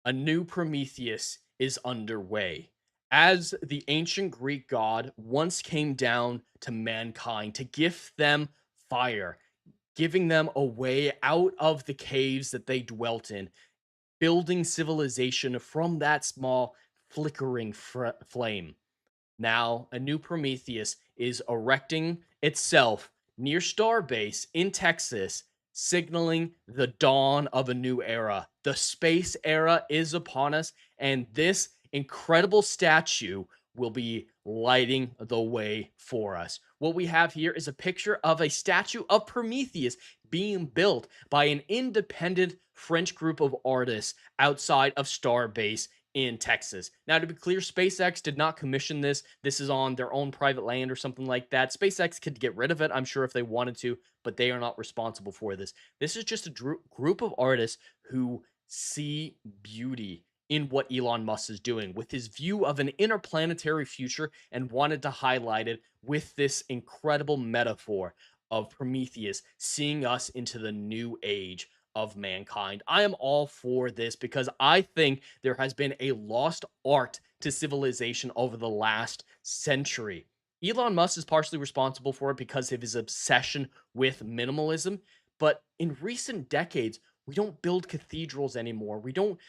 A new Prometheus is underway. As the ancient Greek god once came down to mankind to gift them fire, giving them a way out of the caves that they dwelt in, building civilization from that small flickering flame. Now, a new Prometheus is erecting itself near Starbase in Texas, signaling the dawn of a new era. The space era is upon us, and this incredible statue will be lighting the way for us. What we have here is a picture of a statue of Prometheus being built by an independent French group of artists outside of Starbase in Texas. Now, to be clear, SpaceX did not commission this. This is on their own private land or something like that. SpaceX could get rid of it, I'm sure, if they wanted to, but they are not responsible for this. This is just a group of artists who see beauty in what Elon Musk is doing with his view of an interplanetary future and wanted to highlight it with this incredible metaphor of Prometheus seeing us into the new age of mankind. I am all for this because I think there has been a lost art to civilization over the last century. Elon Musk is partially responsible for it because of his obsession with minimalism, but in recent decades, we don't build cathedrals anymore. We don't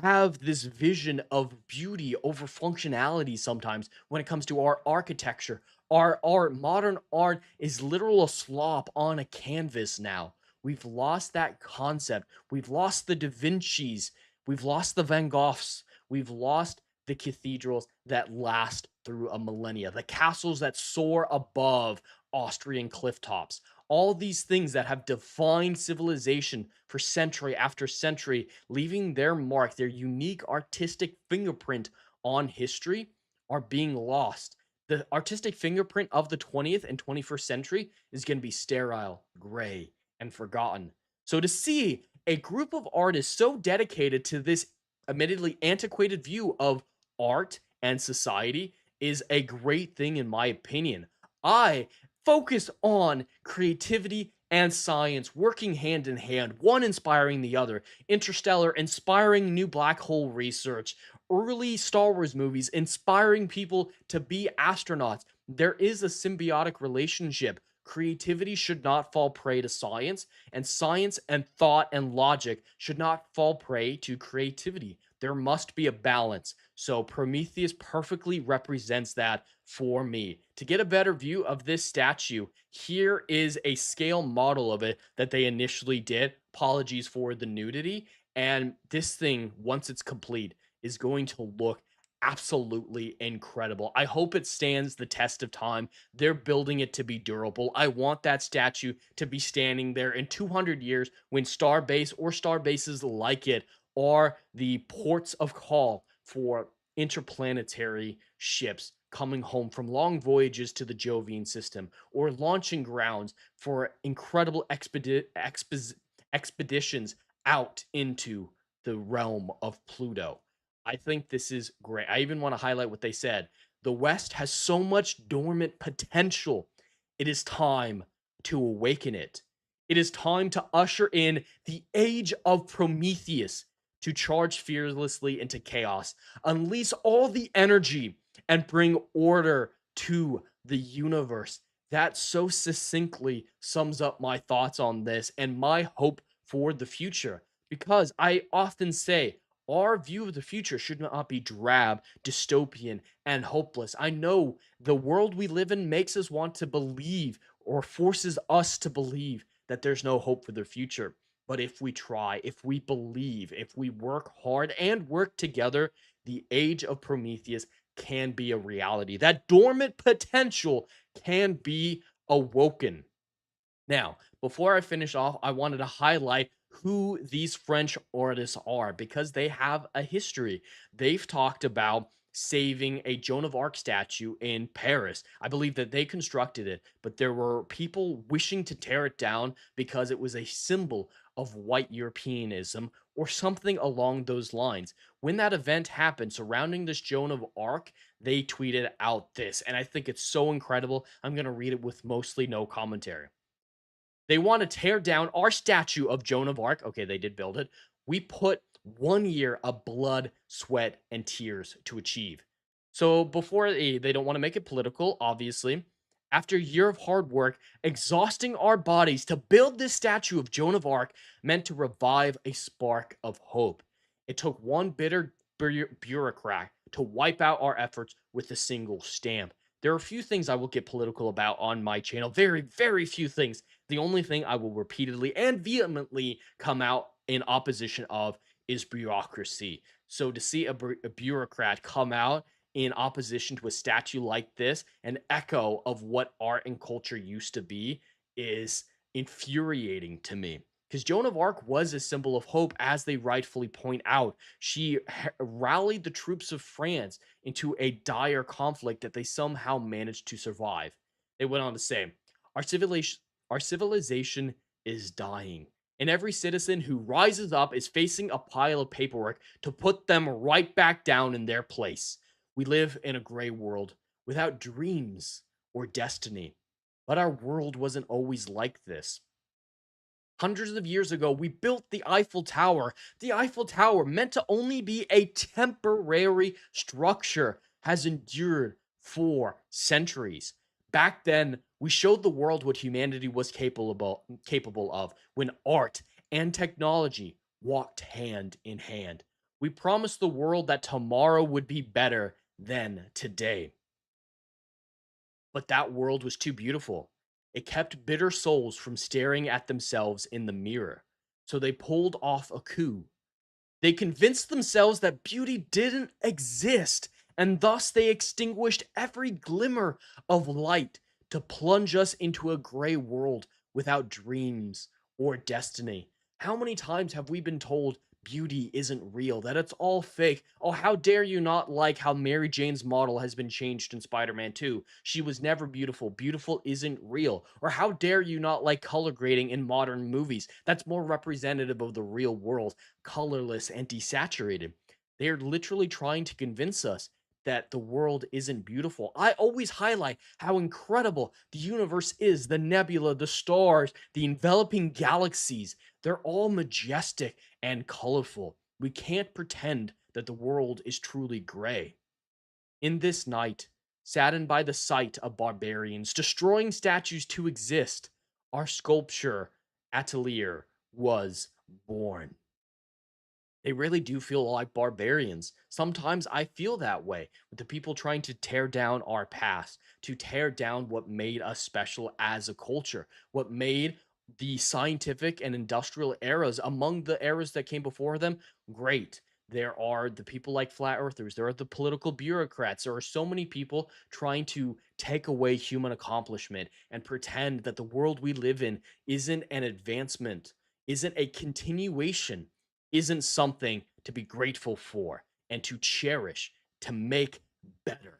have this vision of beauty over functionality sometimes when it comes to our architecture. Our art, modern art, is literal a slop on a canvas now. We've lost that concept. We've lost the Da Vinci's. We've lost the Van Goghs. We've lost the cathedrals that last through a millennia. The castles that soar above Austrian cliff tops. all these things that have defined civilization for century after century, leaving their mark, their unique artistic fingerprint on history, are being lost. The artistic fingerprint of the 20th and 21st century is going to be sterile, gray, and forgotten. So to see a group of artists so dedicated to this admittedly antiquated view of art and society is a great thing, in my opinion. I focus on creativity and science working hand in hand, one inspiring the other. Interstellar inspiring new black hole research, early Star Wars movies inspiring people to be astronauts. There is a symbiotic relationship. Creativity should not fall prey to science, and science and thought and logic should not fall prey to creativity. There must be a balance. So Prometheus perfectly represents that for me. To get a better view of this statue, here is a scale model of it that they initially did. Apologies for the nudity. And this thing, once it's complete, is going to look absolutely incredible. I hope it stands the test of time. They're building it to be durable. I want that statue to be standing there in 200 years when Starbase or starbases like it are the ports of call for interplanetary ships coming home from long voyages to the Jovian system, or launching grounds for incredible expeditions out into the realm of Pluto. I think this is great. I even want to highlight what they said. The West has so much dormant potential. It is time to awaken it. It is time to usher in the age of Prometheus, to charge fearlessly into chaos, unleash all the energy, and bring order to the universe. That so succinctly sums up my thoughts on this and my hope for the future. Because I often say, our view of the future should not be drab, dystopian, and hopeless. I know the world we live in makes us want to believe, or forces us to believe, that there's no hope for the future. But if we try, if we believe, if we work hard and work together, the age of Prometheus can be a reality. That dormant potential can be awoken. Now, before I finish off, I wanted to highlight who these French artists are, because they have a history. They've talked about saving a Joan of Arc statue in Paris. I believe that they constructed it, but there were people wishing to tear it down because it was a symbol of white Europeanism or something along those lines. When that event happened surrounding this Joan of Arc, they tweeted out this, and I think it's so incredible. I'm going to read it with mostly no commentary. They want to tear down our statue of Joan of Arc. Okay, they did build it. We put 1 year of blood, sweat, and tears to achieve. So before they don't want to make it political, obviously. After a year of hard work, exhausting our bodies to build this statue of Joan of Arc meant to revive a spark of hope. It took one bitter bureaucrat to wipe out our efforts with a single stamp. There are a few things I will get political about on my channel. Very, very few things. The only thing I will repeatedly and vehemently come out in opposition of is bureaucracy. So to see a bureaucrat come out in opposition to a statue like this, an echo of what art and culture used to be, is infuriating to me. Because Joan of Arc was a symbol of hope, as they rightfully point out. She rallied the troops of France into a dire conflict that they somehow managed to survive. They went on to say, our civilization is dying, and every citizen who rises up is facing a pile of paperwork to put them right back down in their place. We live in a gray world without dreams or destiny, but our world wasn't always like this. Hundreds of years ago, we built the Eiffel Tower. The Eiffel Tower, meant to only be a temporary structure, has endured for centuries. Back then, we showed the world what humanity was capable of when art and technology walked hand in hand. We promised the world that tomorrow would be better than today. But that world was too beautiful. It kept bitter souls from staring at themselves in the mirror. So they pulled off a coup. They convinced themselves that beauty didn't exist, and thus they extinguished every glimmer of light to plunge us into a gray world without dreams or destiny. How many times have we been told beauty isn't real, that it's all fake? Oh, how dare you not like how Mary Jane's model has been changed in Spider-Man 2? She was never beautiful. Beautiful isn't real. Or how dare you not like color grading in modern movies? That's more representative of the real world, colorless and desaturated. They're literally trying to convince us that the world isn't beautiful. I always highlight how incredible the universe is, the nebula, the stars, the enveloping galaxies. They're all majestic and colorful. We can't pretend that the world is truly gray. In this night, saddened by the sight of barbarians destroying statues to exist, our sculpture atelier was born. They really do feel like barbarians. Sometimes I feel that way with the people trying to tear down our past, to tear down what made us special as a culture, what made the scientific and industrial eras among the eras that came before them great. There are the people like flat earthers, there are the political bureaucrats, there are so many people trying to take away human accomplishment and pretend that the world we live in isn't an advancement, isn't a continuation, isn't something to be grateful for and to cherish, to make better.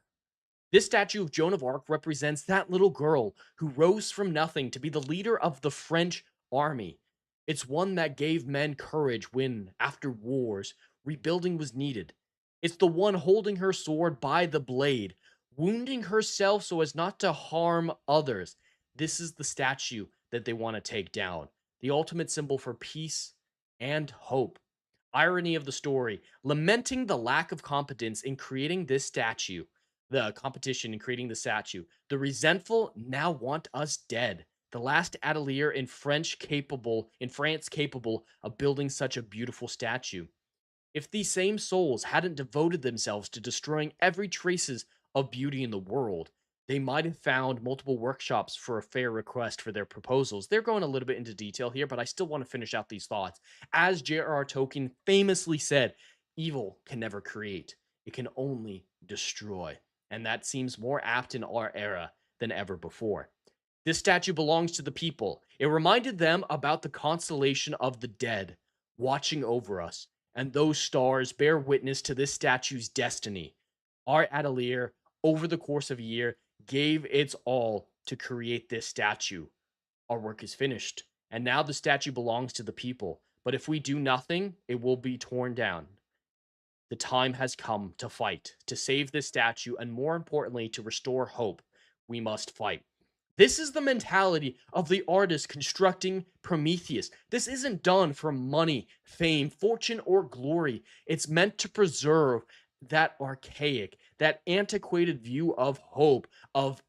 This statue of Joan of Arc represents that little girl who rose from nothing to be the leader of the French army. It's one that gave men courage when, after wars, rebuilding was needed. It's the one holding her sword by the blade, wounding herself so as not to harm others. This is the statue that they want to take down, the ultimate symbol for peace and hope. Irony of the story, lamenting the lack of competence in creating this statue, the competition in creating the statue. The resentful now want us dead. The last atelier in France capable of building such a beautiful statue. If these same souls hadn't devoted themselves to destroying every traces of beauty in the world, they might have found multiple workshops for a fair request for their proposals. They're going a little bit into detail here, but I still want to finish out these thoughts. As J.R.R. Tolkien famously said, evil can never create, it can only destroy. And that seems more apt in our era than ever before. This statue belongs to the people. It reminded them about the constellation of the dead watching over us, and those stars bear witness to this statue's destiny. Our atelier, over the course of a year, gave its all to create this statue. Our work is finished, and now the statue belongs to the people. But if we do nothing, it will be torn down. The time has come to fight, to save this statue, and more importantly, to restore hope. We must fight. This is the mentality of the artist constructing Prometheus. This isn't done for money, fame, fortune, or glory. It's meant to preserve that archaic, that antiquated view of hope, of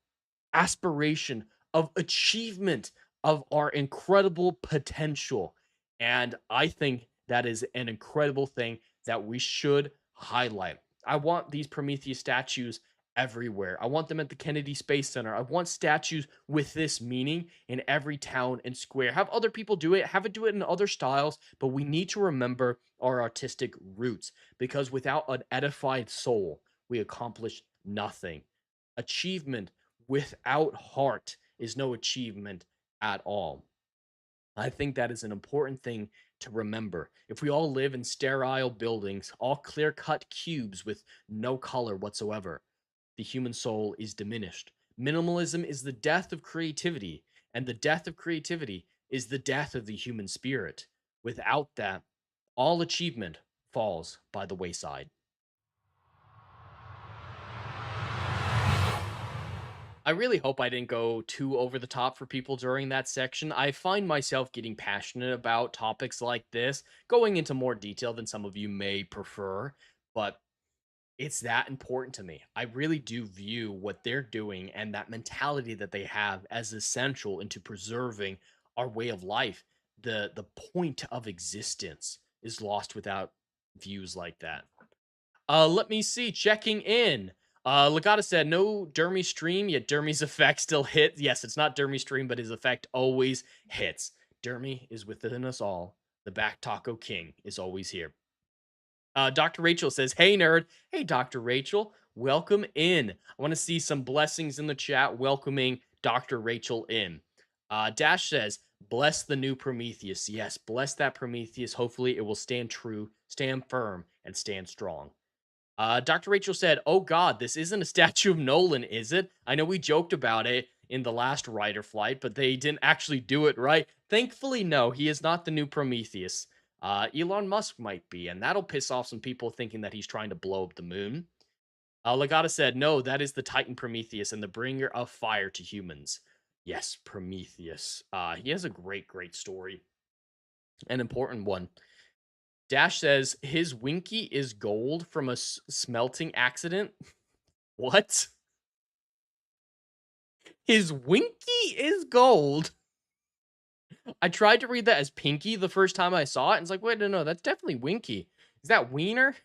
aspiration, of achievement, of our incredible potential. And I think that is an incredible thing that we should highlight. I want these Prometheus statues everywhere. I want them at the Kennedy Space Center. I want statues with this meaning in every town and square. Have other people do it, have it do it in other styles, but we need to remember our artistic roots, because without an edified soul, we accomplish nothing. Achievement without heart is no achievement at all. I think that is an important thing to remember. If we all live in sterile buildings, all clear-cut cubes with no color whatsoever, the human soul is diminished. Minimalism is the death of creativity, and the death of creativity is the death of the human spirit. Without that, all achievement falls by the wayside. I really hope I didn't go too over the top for people during that section. I find myself getting passionate about topics like this, going into more detail than some of you may prefer, but it's that important to me. I really do view what they're doing and that mentality that they have as essential into preserving our way of life. The point of existence is lost without views like that. Let me see. Checking in. Legata said, no Dermy stream, yet Dermy's effect still hits. Yes, it's not Dermy stream, but his effect always hits. Dermy is within us all. The back taco king is always here. Dr. Rachel says, hey, nerd. Hey, Dr. Rachel. Welcome in. I want to see some blessings in the chat welcoming Dr. Rachel in. Dash says, bless the new Prometheus. Yes, bless that Prometheus. Hopefully, it will stand true, stand firm, and stand strong. Dr. Rachel said, oh God, this isn't a statue of Nolan, is it? I know we joked about it in the last Rider flight, but they didn't actually do it right. Thankfully, no, he is not the new Prometheus. Elon Musk might be, and that'll piss off some people thinking that he's trying to blow up the moon. Legata said, no, that is the Titan Prometheus and the bringer of fire to humans. Yes, Prometheus. He has a great, great story. An important one. Dash says his Winky is gold from a smelting accident. What? His Winky is gold. I tried to read that as Pinky the first time I saw it, and it's like, wait, no, that's definitely Winky. Is that Wiener?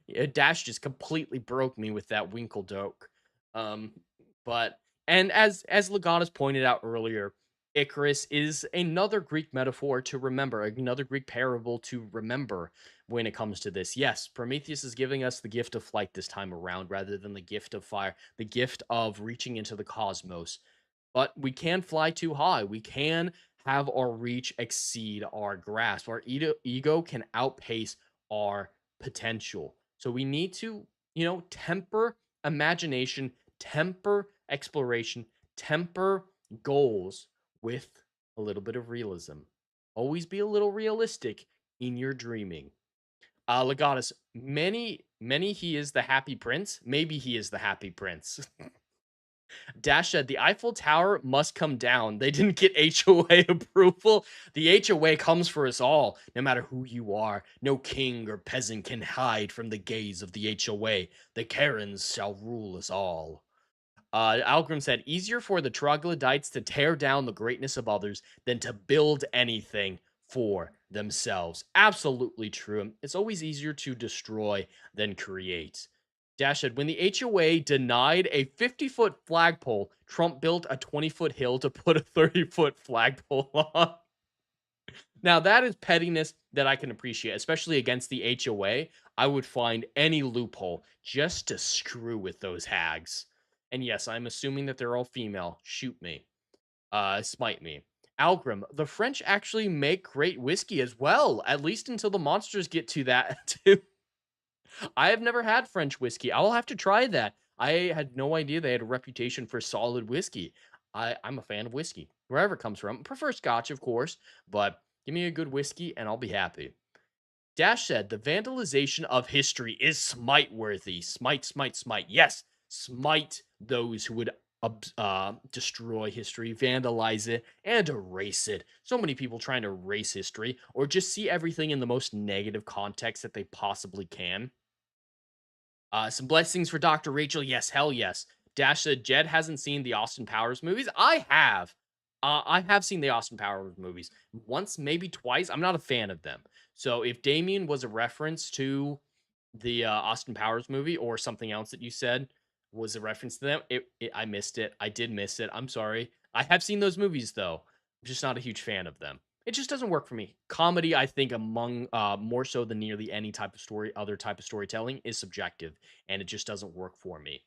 Yeah, Dash just completely broke me with that Winkle joke. But and as Legatus pointed out earlier, Icarus is another Greek metaphor to remember, another Greek parable to remember when it comes to this. Yes, Prometheus is giving us the gift of flight this time around rather than the gift of fire, the gift of reaching into the cosmos. But we can fly too high. We can have our reach exceed our grasp. Our ego can outpace our potential. So we need to, temper imagination, temper exploration, temper goals with a little bit of realism. Always be a little realistic in your dreaming. Legatus, many he is the happy prince. Maybe he is the happy prince. Dash said the Eiffel Tower must come down. They didn't get HOA approval. The HOA comes for us all, no matter who you are. No king or peasant can hide from the gaze of the HOA. The Karens shall rule us all. Algrim said, easier for the troglodytes to tear down the greatness of others than to build anything for themselves. Absolutely true. It's always easier to destroy than create. Dash said, when the HOA denied a 50-foot flagpole, Trump built a 20-foot hill to put a 30-foot flagpole on. Now, that is pettiness that I can appreciate, especially against the HOA. I would find any loophole just to screw with those hags. And yes, I'm assuming that they're all female. Shoot me. Smite me. Algrim, the French actually make great whiskey as well, at least until the monsters get to that too. I have never had French whiskey. I will have to try that. I had no idea they had a reputation for solid whiskey. I'm a fan of whiskey, wherever it comes from. I prefer Scotch, of course, but give me a good whiskey and I'll be happy. Dash said, the vandalization of history is smite-worthy. Smite, smite, smite. Yes, smite those who would destroy history, vandalize it, and erase it. So many people trying to erase history or just see everything in the most negative context that they possibly can. Some blessings for Dr. Rachel. Yes, hell yes. Dash said Jed hasn't seen the Austin Powers movies. I have. I have seen the Austin Powers movies once, maybe twice. I'm not a fan of them. So if Damien was a reference to the Austin Powers movie or something else that you said was a reference to them, I missed it. I did miss it. I'm sorry. I have seen those movies though. I'm just not a huge fan of them. It just doesn't work for me. Comedy, I think, among more so than nearly any type of story, other type of storytelling, is subjective, and it just doesn't work for me.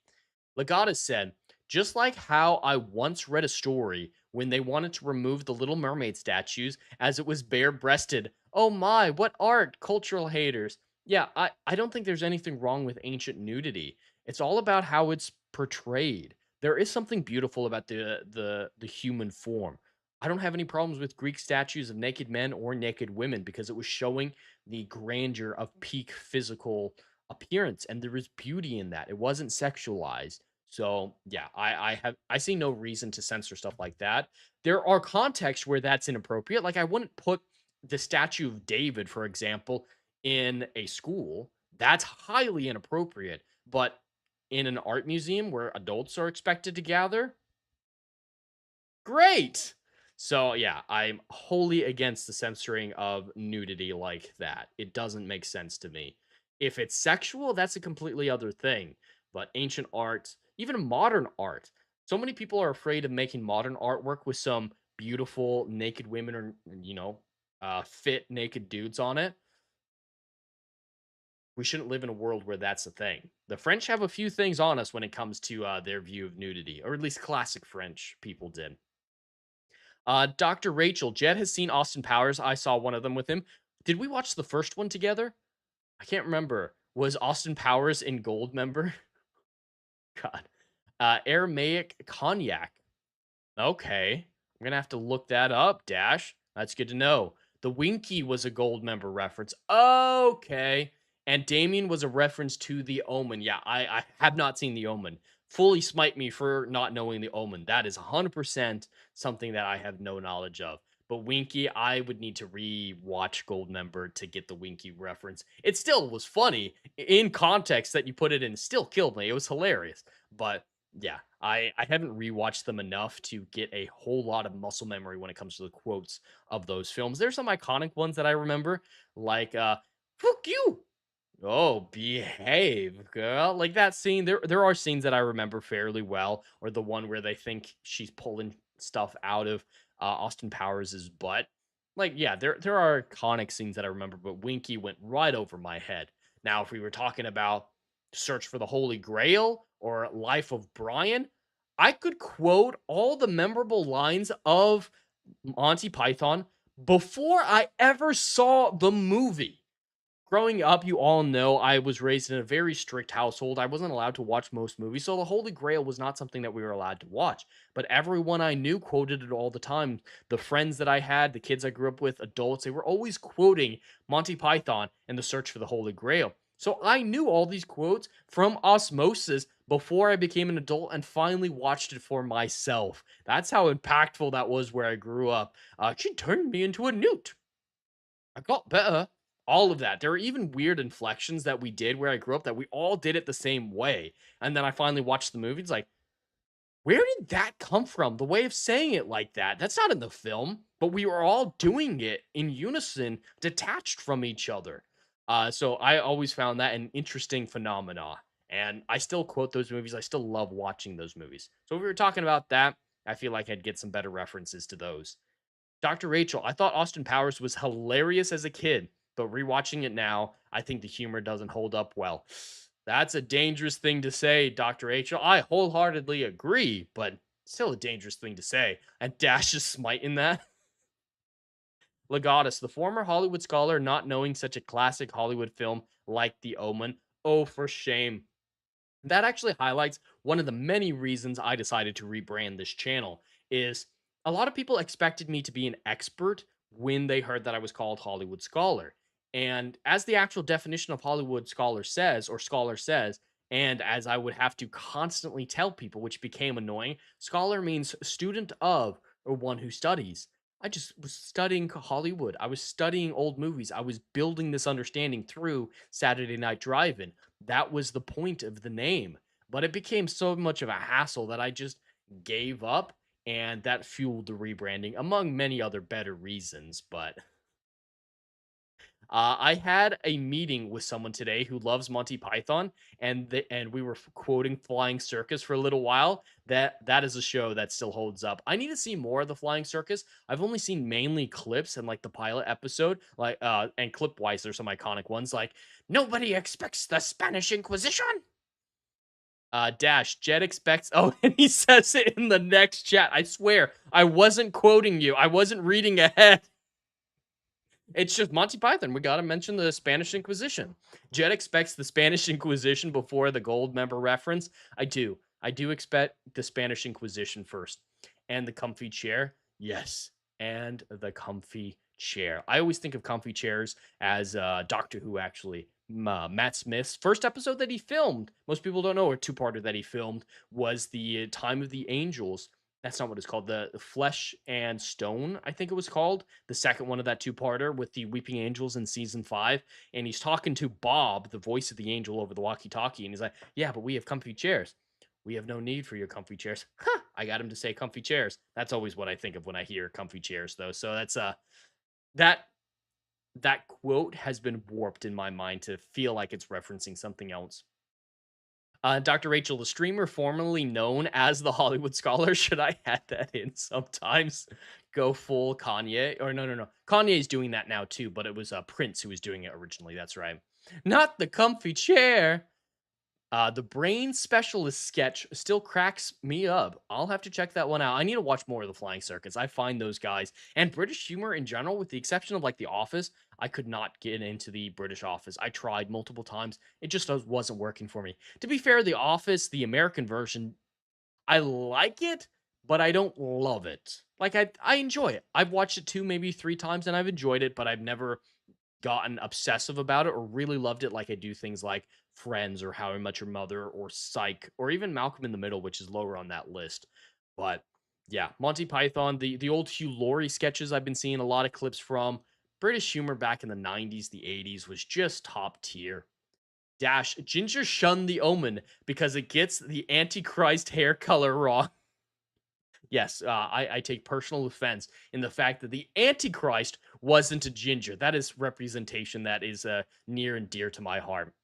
Legatus said, just like how I once read a story when they wanted to remove the Little Mermaid statues as it was bare-breasted. Oh my, what art, cultural haters. Yeah, I don't think there's anything wrong with ancient nudity. It's all about how it's portrayed. There is something beautiful about the human form. I don't have any problems with Greek statues of naked men or naked women because it was showing the grandeur of peak physical appearance, and there was beauty in that. It wasn't sexualized. So yeah, I see no reason to censor stuff like that. There are contexts where that's inappropriate. Like I wouldn't put the statue of David, for example, in a school. That's highly inappropriate. But in an art museum where adults are expected to gather, great. So yeah, I'm wholly against the censoring of nudity like that. It doesn't make sense to me. If it's sexual, that's a completely other thing. But ancient art, even modern art, so many people are afraid of making modern artwork with some beautiful naked women or fit naked dudes on it. We shouldn't live in a world where that's a thing. The French have a few things on us when it comes to their view of nudity, or at least classic French people did. Dr. Rachel, Jed has seen Austin Powers. I saw one of them with him. Did we watch the first one together? I can't remember. Was Austin Powers in Gold member? God. Aramaic cognac. Okay. I'm going to have to look that up, Dash. That's good to know. The Winky was a Gold member reference. Okay. And Damien was a reference to The Omen. Yeah, I have not seen The Omen. Fully smite me for not knowing The Omen. That is 100% something that I have no knowledge of. But Winky, I would need to re-watch Gold member to get the Winky reference. It still was funny in context that you put it in. Still killed me. It was hilarious. But yeah, I haven't rewatched them enough to get a whole lot of muscle memory when it comes to the quotes of those films. There's some iconic ones that I remember, like "Fuck you." Oh, behave, girl. Like that scene. There are scenes that I remember fairly well, or the one where they think she's pulling stuff out of Austin Powers' butt. Like, yeah, there are iconic scenes that I remember, but Winky went right over my head. Now, if we were talking about Search for the Holy Grail or Life of Brian, I could quote all the memorable lines of Monty Python before I ever saw the movie. Growing up, you all know I was raised in a very strict household. I wasn't allowed to watch most movies, so the Holy Grail was not something that we were allowed to watch. But everyone I knew quoted it all the time. The friends that I had, the kids I grew up with, adults, they were always quoting Monty Python and the Search for the Holy Grail. So I knew all these quotes from osmosis before I became an adult and finally watched it for myself. That's how impactful that was where I grew up. She turned me into a newt. I got better. All of that. There are even weird inflections that we did where I grew up that we all did it the same way. And then I finally watched the movie. It's like, where did that come from? The way of saying it like that. That's not in the film, but we were all doing it in unison, detached from each other. So I always found that an interesting phenomena. And I still quote those movies. I still love watching those movies. So if we were talking about that, I feel like I'd get some better references to those. Dr. Rachel, I thought Austin Powers was hilarious as a kid, but rewatching it now, I think the humor doesn't hold up well. That's a dangerous thing to say, Dr. Rachel. I wholeheartedly agree, but still a dangerous thing to say. And Dash is smiting that. Legatus, the former Hollywood scholar, not knowing such a classic Hollywood film like The Omen. Oh, for shame. That actually highlights one of the many reasons I decided to rebrand this channel is a lot of people expected me to be an expert when they heard that I was called Hollywood Scholar. And as the actual definition of Hollywood Scholar says, or Scholar says, and as I would have to constantly tell people, which became annoying, scholar means student of or one who studies. I just was studying Hollywood. I was studying old movies. I was building this understanding through Saturday Night Drive-In. That was the point of the name. But it became so much of a hassle that I just gave up, and that fueled the rebranding, among many other better reasons. But I had a meeting with someone today who loves Monty Python, and we were quoting Flying Circus for a little while. That is a show that still holds up. I need to see more of the Flying Circus. I've only seen mainly clips and like the pilot episode, like and clip wise, there's some iconic ones like nobody expects the Spanish Inquisition. Dash, Jed expects. Oh, and he says it in the next chat. I swear, I wasn't quoting you. I wasn't reading ahead. It's just Monty Python. We got to mention the Spanish Inquisition. Jed expects the Spanish Inquisition before the gold member reference. I do. I do expect the Spanish Inquisition first. And the comfy chair. Yes. And the comfy chair. I always think of comfy chairs as Doctor Who, actually. Matt Smith's first episode that he filmed, most people don't know, or two-parter that he filmed, was the Time of the Angels. That's not what it's called. The Flesh and Stone, I think it was called. The second one of that two-parter with the Weeping Angels in season 5. And he's talking to Bob, the voice of the angel, over the walkie-talkie. And he's like, yeah, but we have comfy chairs. We have no need for your comfy chairs. Huh, I got him to say comfy chairs. That's always what I think of when I hear comfy chairs, though. So that's that quote has been warped in my mind to feel like it's referencing something else. Dr. Rachel, the streamer formerly known as the Hollywood Scholar, should I add that in sometimes? Go full Kanye? Or no. Kanye's doing that now too, but it was Prince who was doing it originally. That's right. Not the comfy chair. The brain specialist sketch still cracks me up. I'll have to check that one out. I need to watch more of the Flying Circus. I find those guys and British humor in general, with the exception of like The Office, I could not get into the British Office. I tried multiple times. It just wasn't working for me. To be fair, The Office, the American version, I like it, but I don't love it. Like I enjoy it. I've watched it 2, maybe 3 times and I've enjoyed it, but I've never gotten obsessive about it or really loved it like I do things like Friends or How I Met Your Mother or Psych or even Malcolm in the Middle, which is lower on that list. But yeah, Monty Python, the old Hugh Laurie sketches I've been seeing a lot of clips from. British humor back in the 90s, the 80s was just top tier. Dash, Ginger shunned The Omen because it gets the Antichrist hair color wrong. Yes, I take personal offense in the fact that the Antichrist wasn't a ginger. That is representation that is near and dear to my heart.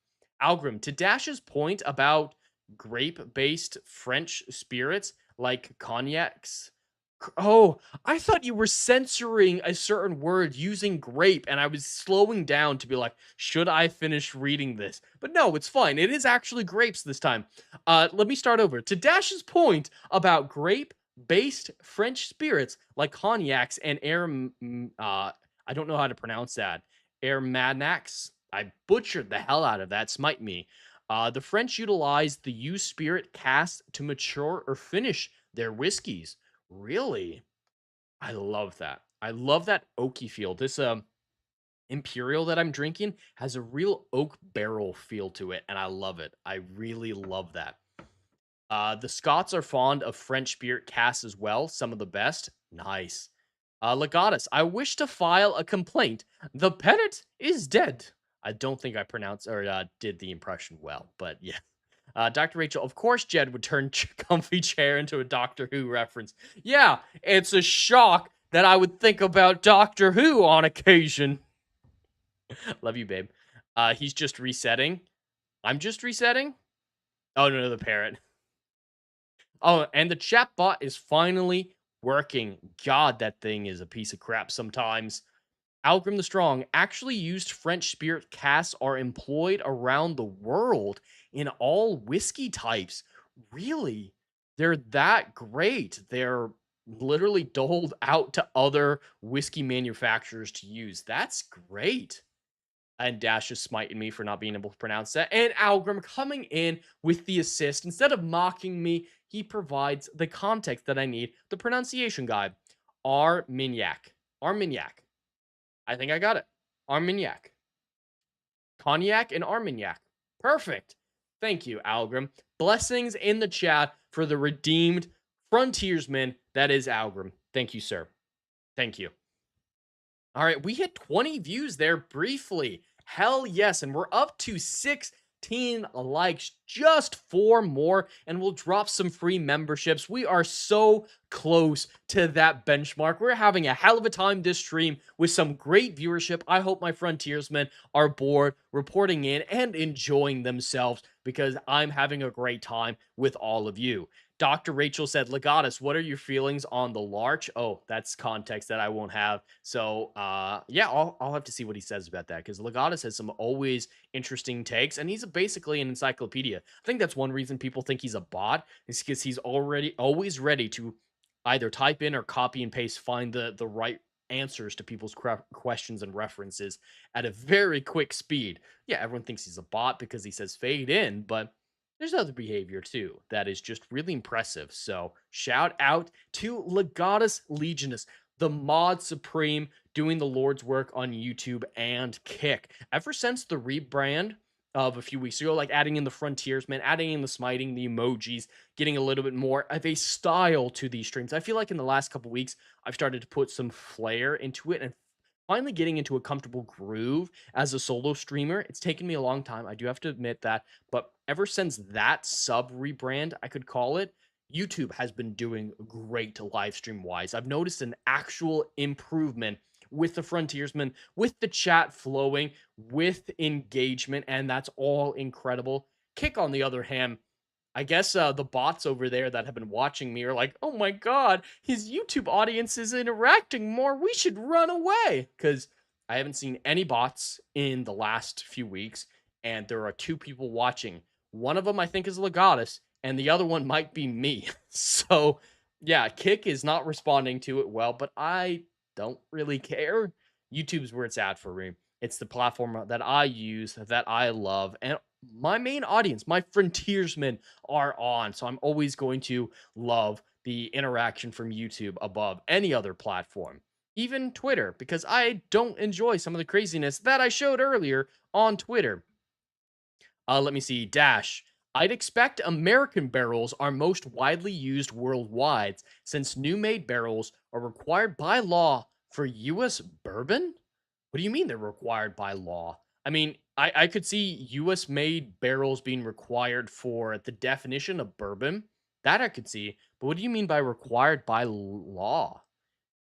Algrim, to Dash's point about grape-based French spirits like cognacs. Oh, I thought you were censoring a certain word using grape, and I was slowing down to be like, should I finish reading this? But no, it's fine. It is actually grapes this time. Let me start over. To Dash's point about grape-based French spirits like cognacs and I don't know how to pronounce that. Armagnacs. I butchered the hell out of that. Smite me. The French utilized the used spirit cask to mature or finish their whiskeys. Really? I love that. I love that oaky feel. This Imperial that I'm drinking has a real oak barrel feel to it, and I love it. I really love that. The Scots are fond of French spirit casks as well, some of the best. Nice. Legatus, I wish to file a complaint. The parrot is dead. I don't think I pronounced or did the impression well, but yeah. Dr. Rachel, of course Jed would turn comfy chair into a Doctor Who reference. Yeah, it's a shock that I would think about Doctor Who on occasion. Love you, babe. He's just resetting. I'm just resetting? Oh, no, the parrot. Oh, and the chat bot is finally working. God, that thing is a piece of crap sometimes. Algrim the Strong, actually used French spirit casks are employed around the world in all whiskey types. Really? They're that great. They're literally doled out to other whiskey manufacturers to use. That's great. And Dash is smiting me for not being able to pronounce that. And Algrim coming in with the assist. Instead of mocking me, he provides the context that I need. The pronunciation guide. Armagnac. Armagnac. I think I got it. Armagnac. Cognac and Armagnac. Perfect. Thank you, Algrim. Blessings in the chat for the redeemed frontiersman that is Algrim. Thank you, sir. Thank you. All right, we hit 20 views there briefly. Hell yes, and we're up to 16 likes. Just 4 more, and we'll drop some free memberships. We are so close to that benchmark. We're having a hell of a time this stream with some great viewership. I hope my frontiersmen are bored, reporting in, and enjoying themselves because I'm having a great time with all of you. Dr. Rachel said, Legatus, what are your feelings on the larch? Oh, that's context that I won't have. So, yeah, I'll have to see what he says about that because Legatus has some always interesting takes, and he's basically an encyclopedia. I think that's one reason people think he's a bot is because he's always ready to either type in or copy and paste, find the right answers to people's questions and references at a very quick speed. Yeah, everyone thinks he's a bot because he says fade in, but there's other behavior too that is just really impressive. So shout out to Legatus Legionus, the mod supreme, doing the Lord's work on YouTube and Kick. Ever since the rebrand of a few weeks ago, like adding in the frontiersmen, adding in the smiting, the emojis, getting a little bit more of a style to these streams. I feel like in the last couple weeks, I've started to put some flair into it and finally getting into a comfortable groove as a solo streamer. It's taken me a long time. I do have to admit that. But ever since that sub rebrand, I could call it, YouTube has been doing great live stream wise. I've noticed an actual improvement with the frontiersmen, with the chat flowing, with engagement, and that's all incredible. Kick, on the other hand, I guess the bots over there that have been watching me are like, oh my god, his YouTube audience is interacting more. We should run away. Because I haven't seen any bots in the last few weeks, and there are two people watching. One of them I think is Legatus, and the other one might be me. So, yeah, Kick is not responding to it well, but I don't really care. YouTube's where it's at for me. It's the platform that I use, that I love, and my main audience, my frontiersmen, are on. So I'm always going to love the interaction from YouTube above any other platform, even Twitter, because I don't enjoy some of the craziness that I showed earlier on Twitter. Let me see. Dash. I'd expect American barrels are most widely used worldwide since new made barrels are required by law for U.S. bourbon? What do you mean they're required by law? I mean, I could see US made barrels being required for the definition of bourbon. That I could see. But what do you mean by required by law?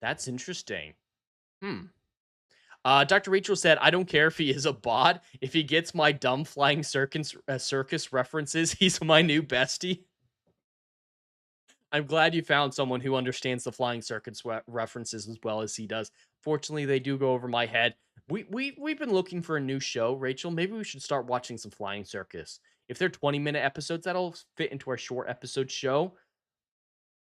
That's interesting. Hmm. Dr. Rachel said, I don't care if he is a bot. If he gets my dumb flying circus references, he's my new bestie. I'm glad you found someone who understands the flying circuits references as well as he does. Fortunately, they do go over my head. We've been looking for a new show, Rachel. Maybe we should start watching some flying circus. If they're 20-minute episodes, that'll fit into our short episode show.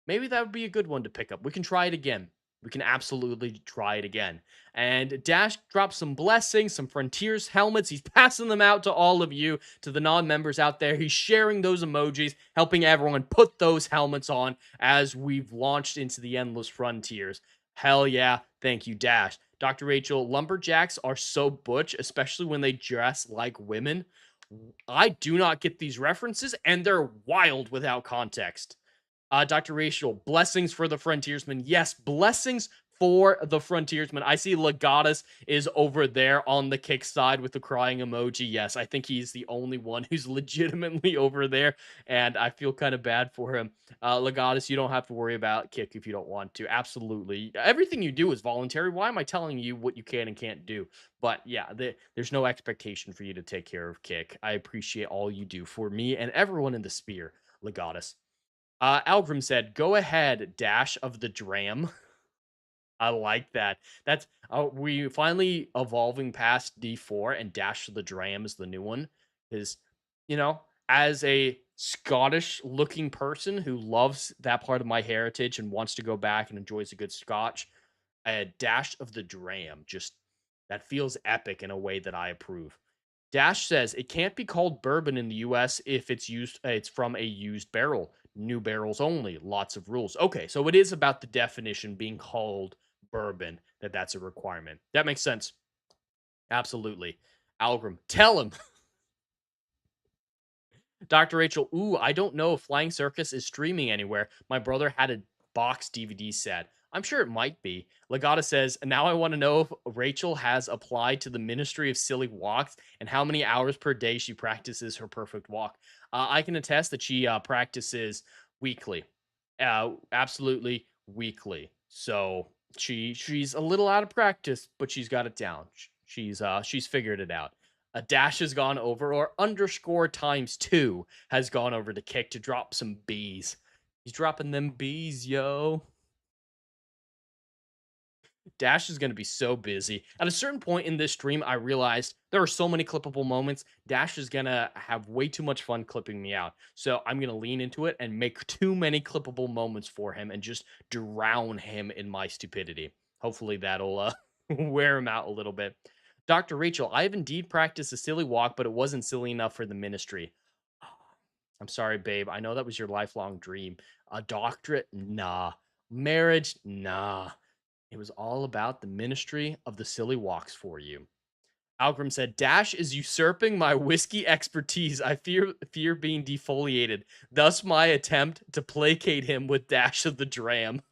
Maybe that would be a good one to pick up. We can try it again. We can absolutely try it again. And Dash dropped some blessings, some Frontiers helmets. He's passing them out to all of you, to the non-members out there. He's sharing those emojis, helping everyone put those helmets on as we've launched into the endless frontiers. Hell yeah. Thank you, Dash. Dr. Rachel, lumberjacks are so butch, especially when they dress like women. I do not get these references, and they're wild without context. Dr. Rachel, blessings for the frontiersmen. Yes, blessings for the frontiersmen. I see Legatus is over there on the Kick side with the crying emoji. Yes, I think he's the only one who's legitimately over there, and I feel kind of bad for him. Legatus, you don't have to worry about Kick if you don't want to. Absolutely. Everything you do is voluntary. Why am I telling you what you can and can't do? But yeah, there's no expectation for you to take care of Kick. I appreciate all you do for me and everyone in the sphere, Legatus. Algrim said, "Go ahead, Dash of the Dram." I like that. That's we finally evolving past D4, and Dash of the Dram is the new one. Is as a Scottish-looking person who loves that part of my heritage and wants to go back and enjoys a good Scotch, a Dash of the Dram just that feels epic in a way that I approve. Dash says it can't be called bourbon in the US if it's used it's from a used barrel. New barrels only. Lots of rules. Okay, so it is about the definition being called bourbon that's a requirement. That makes sense. Absolutely. Algrim, tell him. Dr. Rachel, ooh, I don't know if Flying Circus is streaming anywhere. My brother had a box DVD set. I'm sure it might be. Legata says, now I want to know if Rachel has applied to the Ministry of Silly Walks and how many hours per day she practices her perfect walk. I can attest that she practices weekly. Absolutely weekly. So she's a little out of practice, but she's got it down. She's figured it out. A dash has gone over, or underscore times 2 has gone over to Kick to drop some B's. He's dropping them B's, yo. Dash is going to be so busy. At a certain point in this stream, I realized there are so many clippable moments. Dash is going to have way too much fun clipping me out. So I'm going to lean into it and make too many clippable moments for him and just drown him in my stupidity. Hopefully that'll wear him out a little bit. Dr. Rachel, I have indeed practiced a silly walk, but it wasn't silly enough for the ministry. I'm sorry, babe. I know that was your lifelong dream. A doctorate? Nah. Marriage? Nah. It was all about the ministry of the silly walks for you. Algrim said, Dash is usurping my whiskey expertise. I fear being defoliated. Thus my attempt to placate him with Dash of the Dram.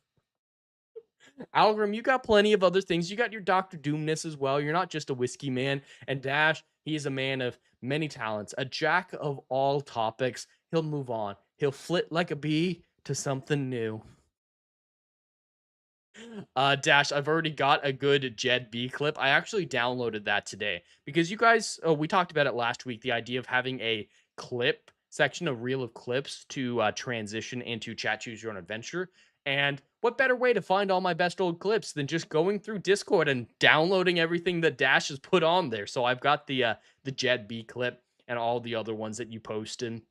Algrim, you got plenty of other things. You got your Dr. Doomness as well. You're not just a whiskey man. And Dash, he is a man of many talents. A jack of all topics. He'll move on. He'll flit like a bee to something new. Dash, I've already got a good Jed B clip. I actually downloaded that today because you guys, we talked about it last week, the idea of having a clip section, a reel of clips to transition into Chat Choose Your Own Adventure. And what better way to find all my best old clips than just going through Discord and downloading everything that Dash has put on there? So I've got the Jed B clip and all the other ones that you posted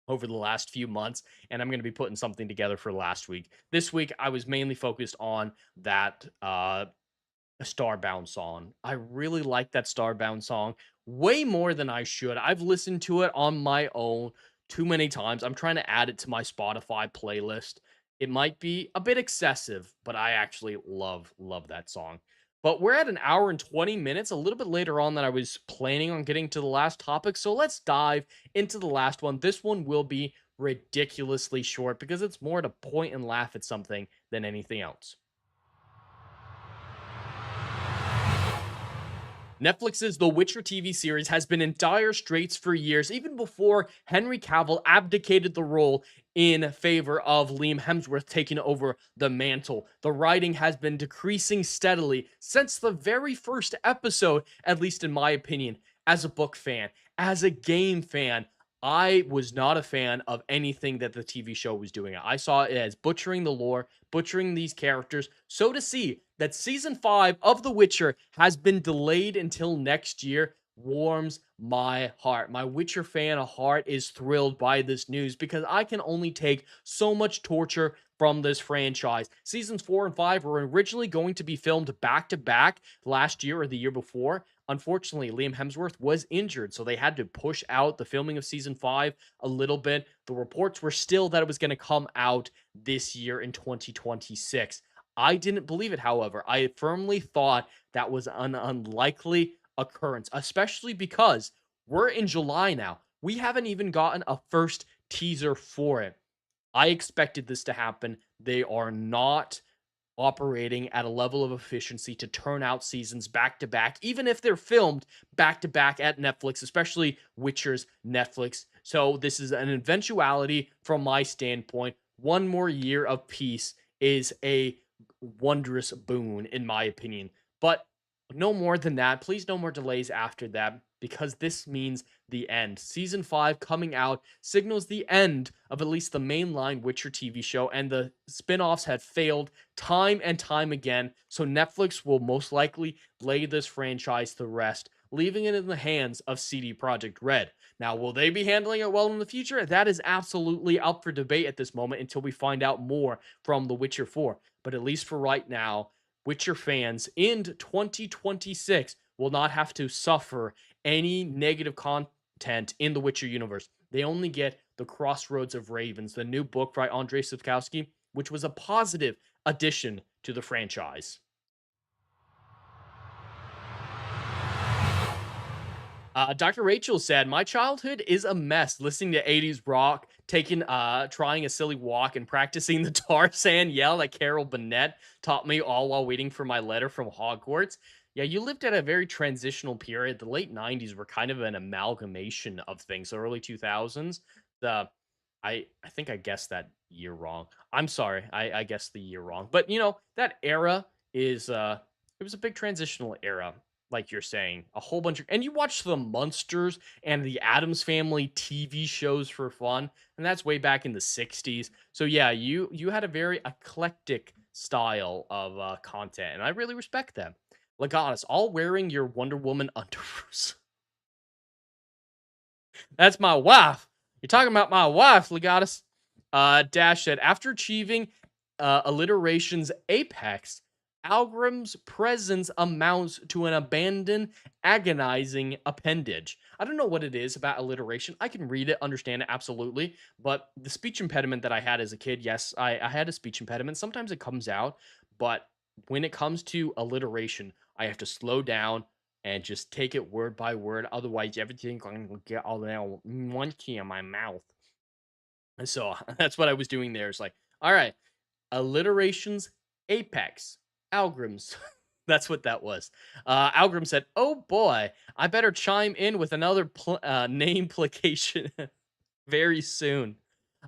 over the last few months, and I'm going to be putting something together for last week. This week I was mainly focused on that Starbound song. I really like that Starbound song way more than I should. I've listened to it on my own too many times. I'm trying to add it to my Spotify playlist. It might be a bit excessive, but I actually love that song. But we're at an hour and 20 minutes, a little bit later on than I was planning on getting to the last topic. So let's dive into the last one. This one will be ridiculously short because it's more to point and laugh at something than anything else. Netflix's The Witcher TV series has been in dire straits for years, even before Henry Cavill abdicated the role in favor of Liam Hemsworth taking over the mantle. The writing has been decreasing steadily since the very first episode, at least in my opinion. As a book fan, as a game fan, I was not a fan of anything that the TV show was doing. I saw it as butchering the lore, butchering these characters. So to see that season 5 of The Witcher has been delayed until next year warms my heart. My Witcher fan heart is thrilled by this news because I can only take so much torture from this franchise. Seasons 4 and 5 were originally going to be filmed back to back last year or the year before. Unfortunately, Liam Hemsworth was injured, so they had to push out the filming of season 5 a little bit. The reports were still that it was going to come out this year in 2026. I didn't believe it, however. I firmly thought that was an unlikely occurrence, especially because we're in July now. We haven't even gotten a first teaser for it. I expected this to happen. They are not operating at a level of efficiency to turn out seasons back to back, even if they're filmed back to back at Netflix, especially Witcher's Netflix. So this is an eventuality from my standpoint. One more year of peace is a wondrous boon, in my opinion. But no more than that. Please, no more delays after that, because this means the end. Season 5 coming out signals the end of at least the mainline Witcher TV show, and the spin-offs have failed time and time again, so Netflix will most likely lay this franchise to rest, leaving it in the hands of CD Projekt Red. Now, will they be handling it well in the future? That is absolutely up for debate at this moment until we find out more from The Witcher 4. But at least for right now, Witcher fans in 2026 will not have to suffer any negative content in the Witcher universe. They only get the Crossroads of Ravens, the new book by Andrzej Sapkowski, which was a positive addition to the franchise. Dr. Rachel said, my childhood is a mess listening to 80s rock, trying a silly walk and practicing the Tarzan yell that Carol Burnett taught me all while waiting for my letter from Hogwarts. Yeah, you lived at a very transitional period. The late 90s were kind of an amalgamation of things. The early 2000s, I think I guessed that year wrong. I'm sorry, I guessed the year wrong. But, that era is, it was a big transitional era. Like you're saying, a whole bunch of, and you watch the Munsters and the Addams Family TV shows for fun, and that's way back in the 60s. So yeah, you had a very eclectic style of content, and I really respect that. Legatus, all wearing your Wonder Woman underoos. That's my wife. You're talking about my wife, Legatus. Dash said, after achieving alliteration's apex, Algrim's presence amounts to an abandoned, agonizing appendage. I don't know what it is about alliteration. I can read it, understand it, absolutely. But the speech impediment that I had as a kid, yes, I had a speech impediment. Sometimes it comes out, but when it comes to alliteration, I have to slow down and just take it word by word. Otherwise, everything's going to get all that monkey in my mouth. And so that's what I was doing there. It's like, all right, alliteration's apex. Algrim's. That's what that was. Algrim said, oh boy, I better chime in with another name plication very soon.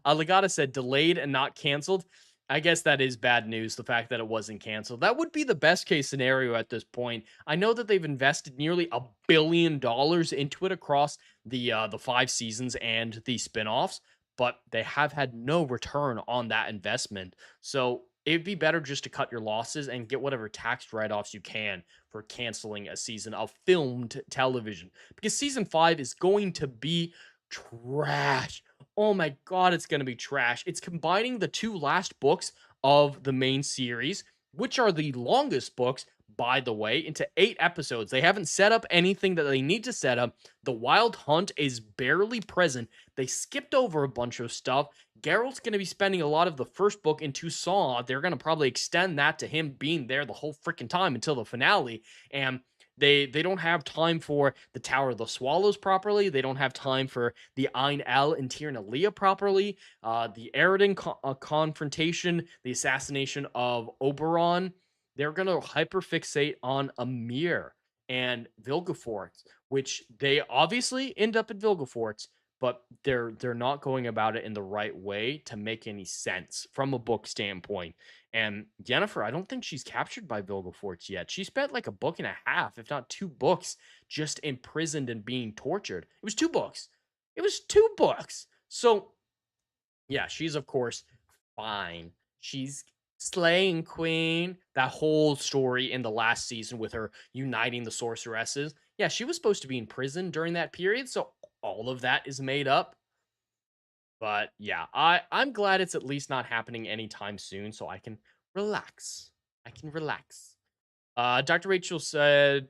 Legata said, delayed and not canceled. I guess that is bad news, the fact that it wasn't canceled. That would be the best case scenario at this point. I know that they've invested nearly $1 billion into it across the 5 seasons and the spinoffs, but they have had no return on that investment. So it'd be better just to cut your losses and get whatever tax write-offs you can for canceling a season of filmed television, because season 5 is going to be trash. Oh my god, it's going to be trash. It's combining the 2 last books of the main series, which are the longest books, by the way, into 8 episodes. They haven't set up anything that they need to set up. The Wild Hunt is barely present. They skipped over a bunch of stuff. Geralt's going to be spending a lot of the first book in Tucson. They're going to probably extend that to him being there the whole freaking time until the finale. And they don't have time for the Tower of the Swallows properly. They don't have time for the Ein El and Tirnalia properly. The Eridan confrontation, the assassination of Oberon. They're going to hyperfixate on Amir and Vilgefortz, which they obviously end up at Vilgefortz, but they're not going about it in the right way to make any sense from a book standpoint. And Jennifer, I don't think she's captured by Vilgefortz yet. She spent like a book and a half, if not 2 books, just imprisoned and being tortured. It was 2 books. It was 2 books. So, yeah, she's of course fine. She's slaying queen. That whole story in the last season with her uniting the sorceresses. Yeah, she was supposed to be in prison during that period, so all of that is made up. But yeah, I'm glad it's at least not happening anytime soon, so I can relax. I can relax. Dr. Rachel said,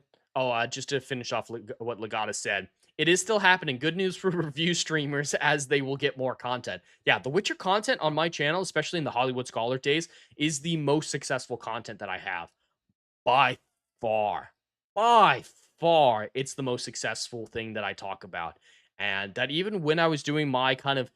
just to finish off what Legata said, it is still happening. Good news for review streamers as they will get more content. Yeah, The Witcher content on my channel, especially in the Hollywood Scholar days, is the most successful content that I have. By far. By far, it's the most successful thing that I talk about. And that even when I was doing my kind of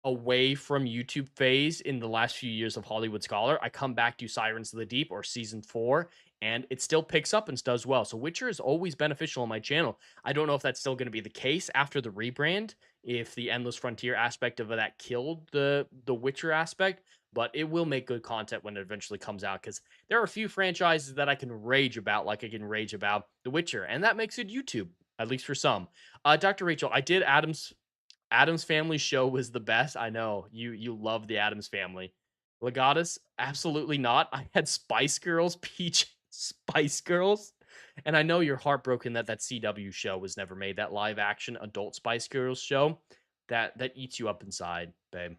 away from YouTube phase in the last few years of Hollywood Scholar, I come back to Sirens of the Deep or season 4, and it still picks up and does well. So Witcher is always beneficial on my channel. I don't know if that's still going to be the case after the rebrand, if the Endless Frontier aspect of that killed the Witcher aspect, but it will make good content when it eventually comes out, because there are a few franchises that I can rage about, like I can rage about The Witcher, and that makes it YouTube, at least for some. Dr. Rachel, I did Adam's Family show was the best. I know you love the Adams Family. Legatus, absolutely not. I had Spice Girls, Peach Spice Girls, and I know you're heartbroken that CW show was never made. That live action adult Spice Girls show that eats you up inside, babe.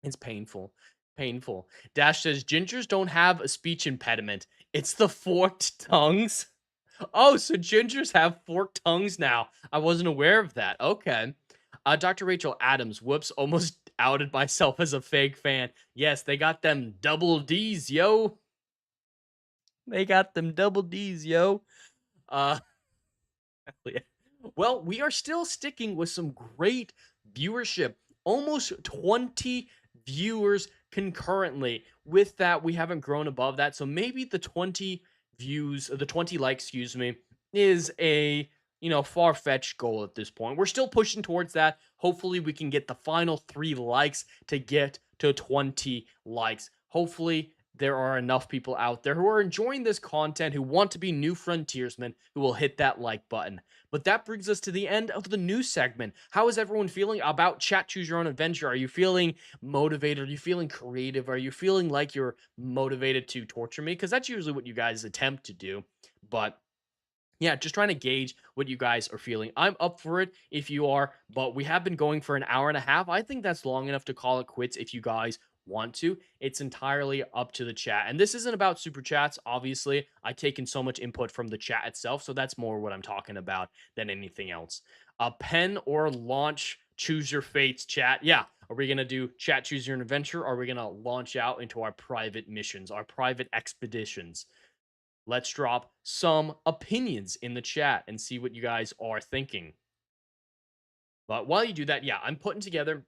It's painful, painful. Dash says gingers don't have a speech impediment. It's the forked tongues. Oh, so gingers have forked tongues now. I wasn't aware of that. Okay. Dr. Rachel Adams, whoops, almost outed myself as a fake fan. Yes, they got them double D's, yo. They got them double D's, yo. Uh, yeah. Well, we are still sticking with some great viewership. Almost 20 viewers concurrently. With that, we haven't grown above that. So maybe the 20 views, the 20 likes, excuse me, is a far-fetched goal at this point. We're still pushing towards that. Hopefully, we can get the final 3 likes to get to 20 likes. Hopefully, there are enough people out there who are enjoying this content, who want to be new frontiersmen, who will hit that like button. But that brings us to the end of the news segment. How is everyone feeling about Chat Choose Your Own Adventure? Are you feeling motivated? Are you feeling creative? Are you feeling like you're motivated to torture me? Because that's usually what you guys attempt to do. But yeah, just trying to gauge what you guys are feeling. I'm up for it if you are, but we have been going for an hour and a half. I think that's long enough to call it quits if you guys want to. It's entirely up to the chat. And this isn't about super chats, obviously. I've taken so much input from the chat itself, so that's more what I'm talking about than anything else. A pen or launch, choose your fates, chat. Yeah, are we going to do chat choose your own adventure, or are we going to launch out into our private missions, our private expeditions? Let's drop some opinions in the chat and see what you guys are thinking. But while you do that, yeah, I'm putting together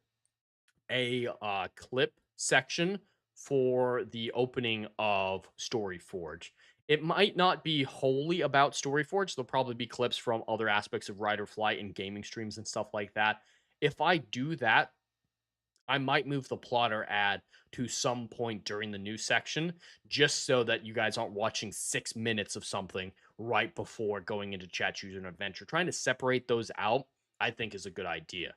a clip section for the opening of Storyforge. It might not be wholly about Storyforge. There'll probably be clips from other aspects of Rider Flight and gaming streams and stuff like that. If I do that, I might move the plotter ad to some point during the news section, just so that you guys aren't watching 6 minutes of something right before going into Chat Choose an Adventure. Trying to separate those out, I think, is a good idea.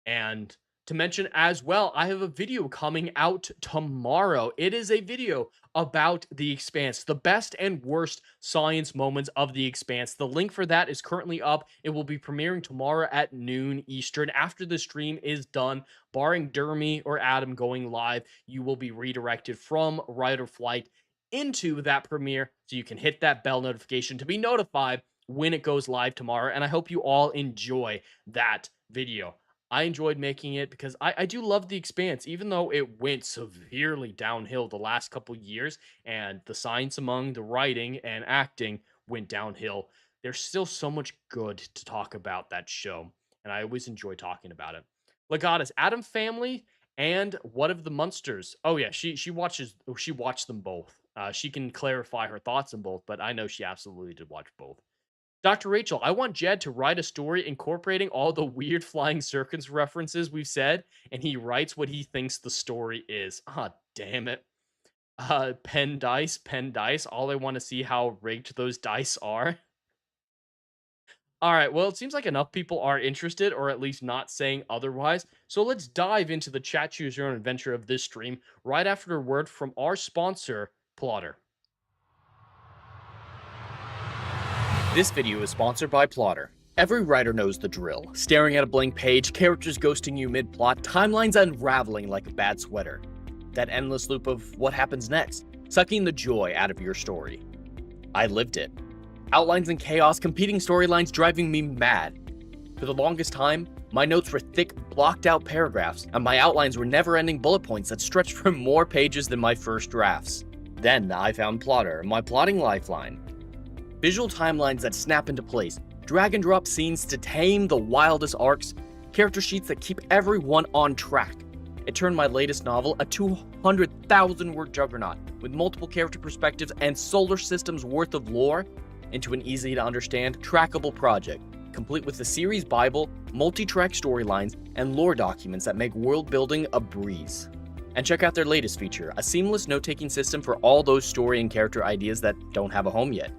And To mention as well, I have a video coming out tomorrow. It is a video about The Expanse, the best and worst science moments of The Expanse. The link for that is currently up. It will be premiering tomorrow at noon Eastern. After the stream is done, barring Dermy or Adam going live, you will be redirected from Ride or Flight into that premiere, so you can hit that bell notification to be notified when it goes live tomorrow. And I hope you all enjoy that video. I enjoyed making it because I do love The Expanse, even though it went severely downhill the last couple years and the science among the writing and acting went downhill. There's still so much good to talk about that show, and I always enjoy talking about it. Legatus, Adam Family, and What of the Munsters? Oh yeah, she watched them both. She can clarify her thoughts on both, but I know she absolutely did watch both. Dr. Rachel, I want Jed to write a story incorporating all the weird flying circus references we've said, and he writes what he thinks the story is. Ah, damn it. Pen dice. All I want to see how rigged those dice are. All right, well, it seems like enough people are interested, or at least not saying otherwise. So let's dive into the chat choose your own adventure of this stream right after a word from our sponsor, Plotter. This video is sponsored by Plotter. Every writer knows the drill. Staring at a blank page, characters ghosting you mid-plot, timelines unraveling like a bad sweater. That endless loop of what happens next, sucking the joy out of your story. I lived it. Outlines and chaos, competing storylines driving me mad. For the longest time, my notes were thick, blocked-out paragraphs, and my outlines were never-ending bullet points that stretched for more pages than my first drafts. Then I found Plotter, my plotting lifeline. Visual timelines that snap into place, drag and drop scenes to tame the wildest arcs, character sheets that keep everyone on track. It turned my latest novel, a 200,000 word juggernaut with multiple character perspectives and solar systems worth of lore, into an easy to understand, trackable project, complete with a series bible, multi-track storylines, and lore documents that make world building a breeze. And check out their latest feature, a seamless note-taking system for all those story and character ideas that don't have a home yet.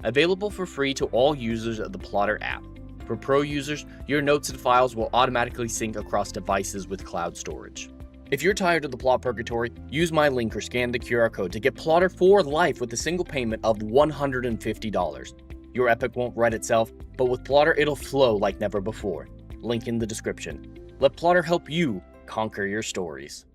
Available for free to all users of the Plotter app. For pro users, your notes and files will automatically sync across devices with cloud storage. If you're tired of the plot purgatory, use my link or scan the QR code to get Plotter for life with a single payment of $150. Your epic won't write itself, but with Plotter it'll flow like never before. Link in the description. Let Plotter help you conquer your stories.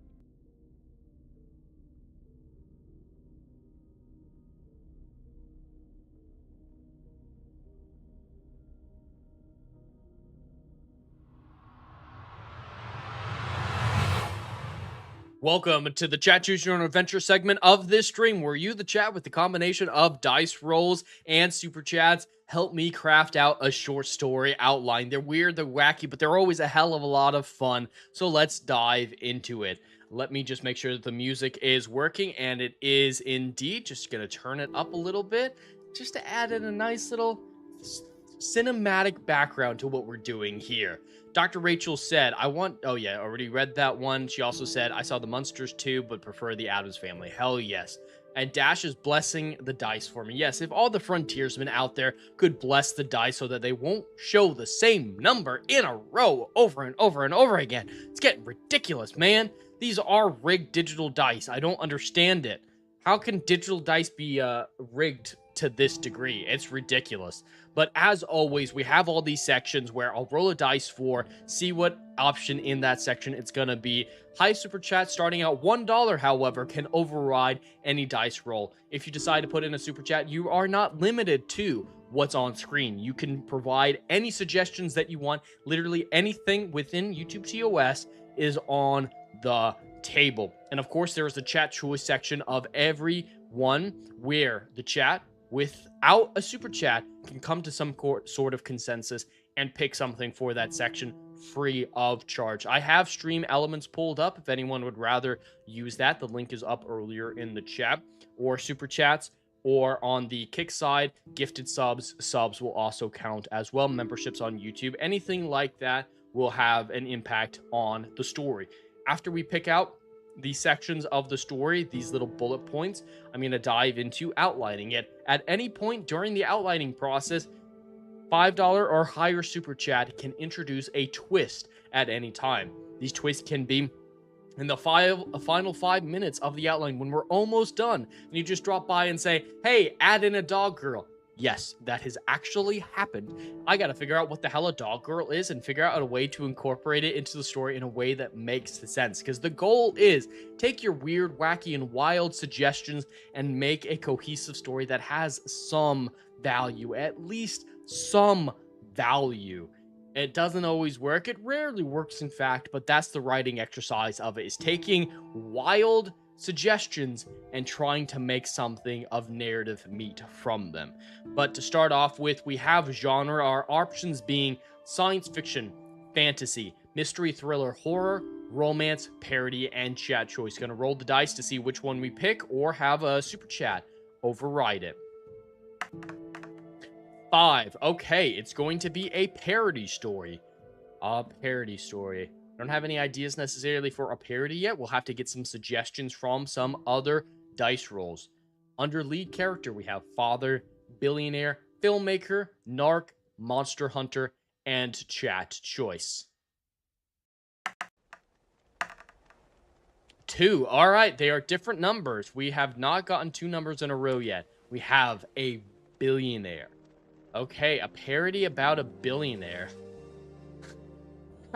Welcome to the Chat Choose Your Own Adventure segment of this stream, where you, the chat, with the combination of dice rolls and super chats, help me craft out a short story outline. They're weird, they're wacky, but they're always a hell of a lot of fun. So let's dive into it. Let me just make sure that the music is working, and it is indeed. Just gonna turn it up a little bit, just to add in a nice little cinematic background to what we're doing here. Dr. Rachel said, oh yeah, already read that one. She also said, I saw the Munsters too, but prefer the Addams Family. Hell yes. And Dash is blessing the dice for me. Yes, if all the frontiersmen out there could bless the dice so that they won't show the same number in a row over and over and over again. It's getting ridiculous, man. These are rigged digital dice. I don't understand it. How can digital dice be rigged to this degree? It's ridiculous. But as always, we have all these sections where I'll roll a dice for, see what option in that section it's gonna be. High super chat starting out $1, however, can override any dice roll. If you decide to put in a super chat, you are not limited to what's on screen. You can provide any suggestions that you want. Literally anything within YouTube TOS is on the table. And of course, there is the chat choice section of every one where the chat, without a super chat, can come to some sort of consensus and pick something for that section free of charge. I have stream elements pulled up if anyone would rather use that. The link is up earlier in the chat, or super chats, or on the kick side, gifted subs will also count as well. Memberships on YouTube, anything like that will have an impact on the story. After we pick out the sections of the story, these little bullet points, I'm going to dive into outlining it. At any point during the outlining process, $5 or higher super chat can introduce a twist at any time. These twists can be in the final 5 minutes of the outline when we're almost done, and you just drop by and say, hey, add in a dog girl. Yes, that has actually happened. I gotta figure out what the hell a dog girl is and figure out a way to incorporate it into the story in a way that makes sense. Because the goal is take your weird, wacky, and wild suggestions and make a cohesive story that has some value, at least some value. It doesn't always work. It rarely works, in fact, but that's the writing exercise of it, is taking wild suggestions and trying to make something of narrative meat from them. But to start off with, we have genre, our options being science fiction, fantasy, mystery, thriller, horror, romance, parody, and chat choice. Gonna roll the dice to see which one we pick, or have a super chat override it. 5. Okay, it's going to be a parody story. A parody story. I don't have any ideas necessarily for a parody yet. We'll have to get some suggestions from some other dice rolls. Under lead character, we have father, billionaire, filmmaker, narc, monster hunter, and chat choice. 2. All right, they are different numbers. We have not gotten 2 numbers in a row yet. We have a billionaire. Okay, a parody about a billionaire.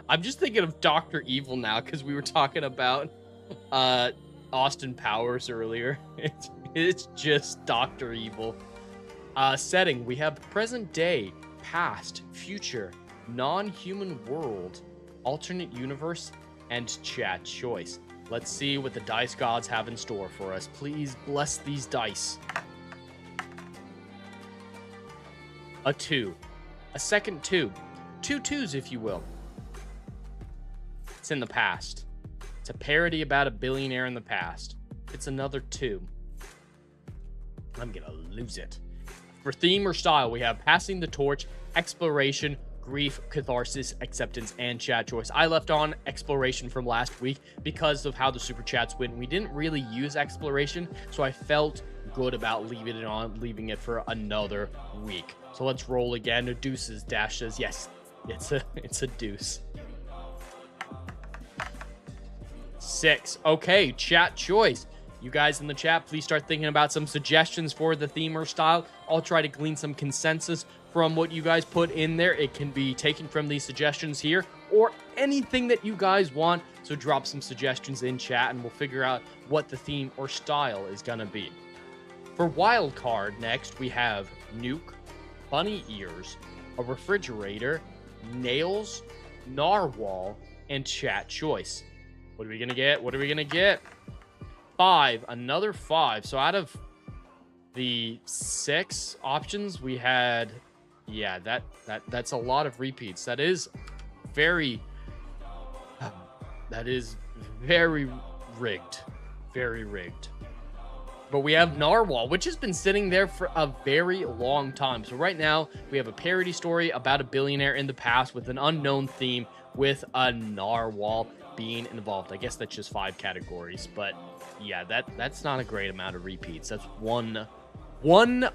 I'm just thinking of Dr. Evil now because we were talking about Austin Powers earlier. It's just Dr. Evil. Setting, we have present day, past, future, non-human world, alternate universe, and chat choice. Let's see what the dice gods have in store for us. Please bless these dice. A 2. A second 2. 2 2s, if you will. It's in the past. It's a parody about a billionaire in the past. It's another 2. I'm gonna lose it. For theme or style, we have passing the torch, exploration, grief, catharsis, acceptance, and chat choice. I left on exploration from last week because of how the super chats went. We didn't really use exploration, so I felt good about leaving it for another week. So let's roll again. Deuces, dashes. Yes, it's a deuce. 6. Okay, chat choice. You guys in the chat, please start thinking about some suggestions for the theme or style. I'll try to glean some consensus from what you guys put in there. It can be taken from these suggestions here or anything that you guys want. So drop some suggestions in chat and we'll figure out what the theme or style is gonna be. For wild card, next we have nuke, bunny ears, a refrigerator, nails, narwhal, and chat choice. What are we gonna get? What are we gonna get? 5. Another 5. So out of the 6 options we had, yeah, that's a lot of repeats. That is very rigged. Very rigged. But we have narwhal, which has been sitting there for a very long time. So right now we have a parody story about a billionaire in the past with an unknown theme with a narwhal being involved. I guess that's just 5 categories, but yeah, that's not a great amount of repeats. That's one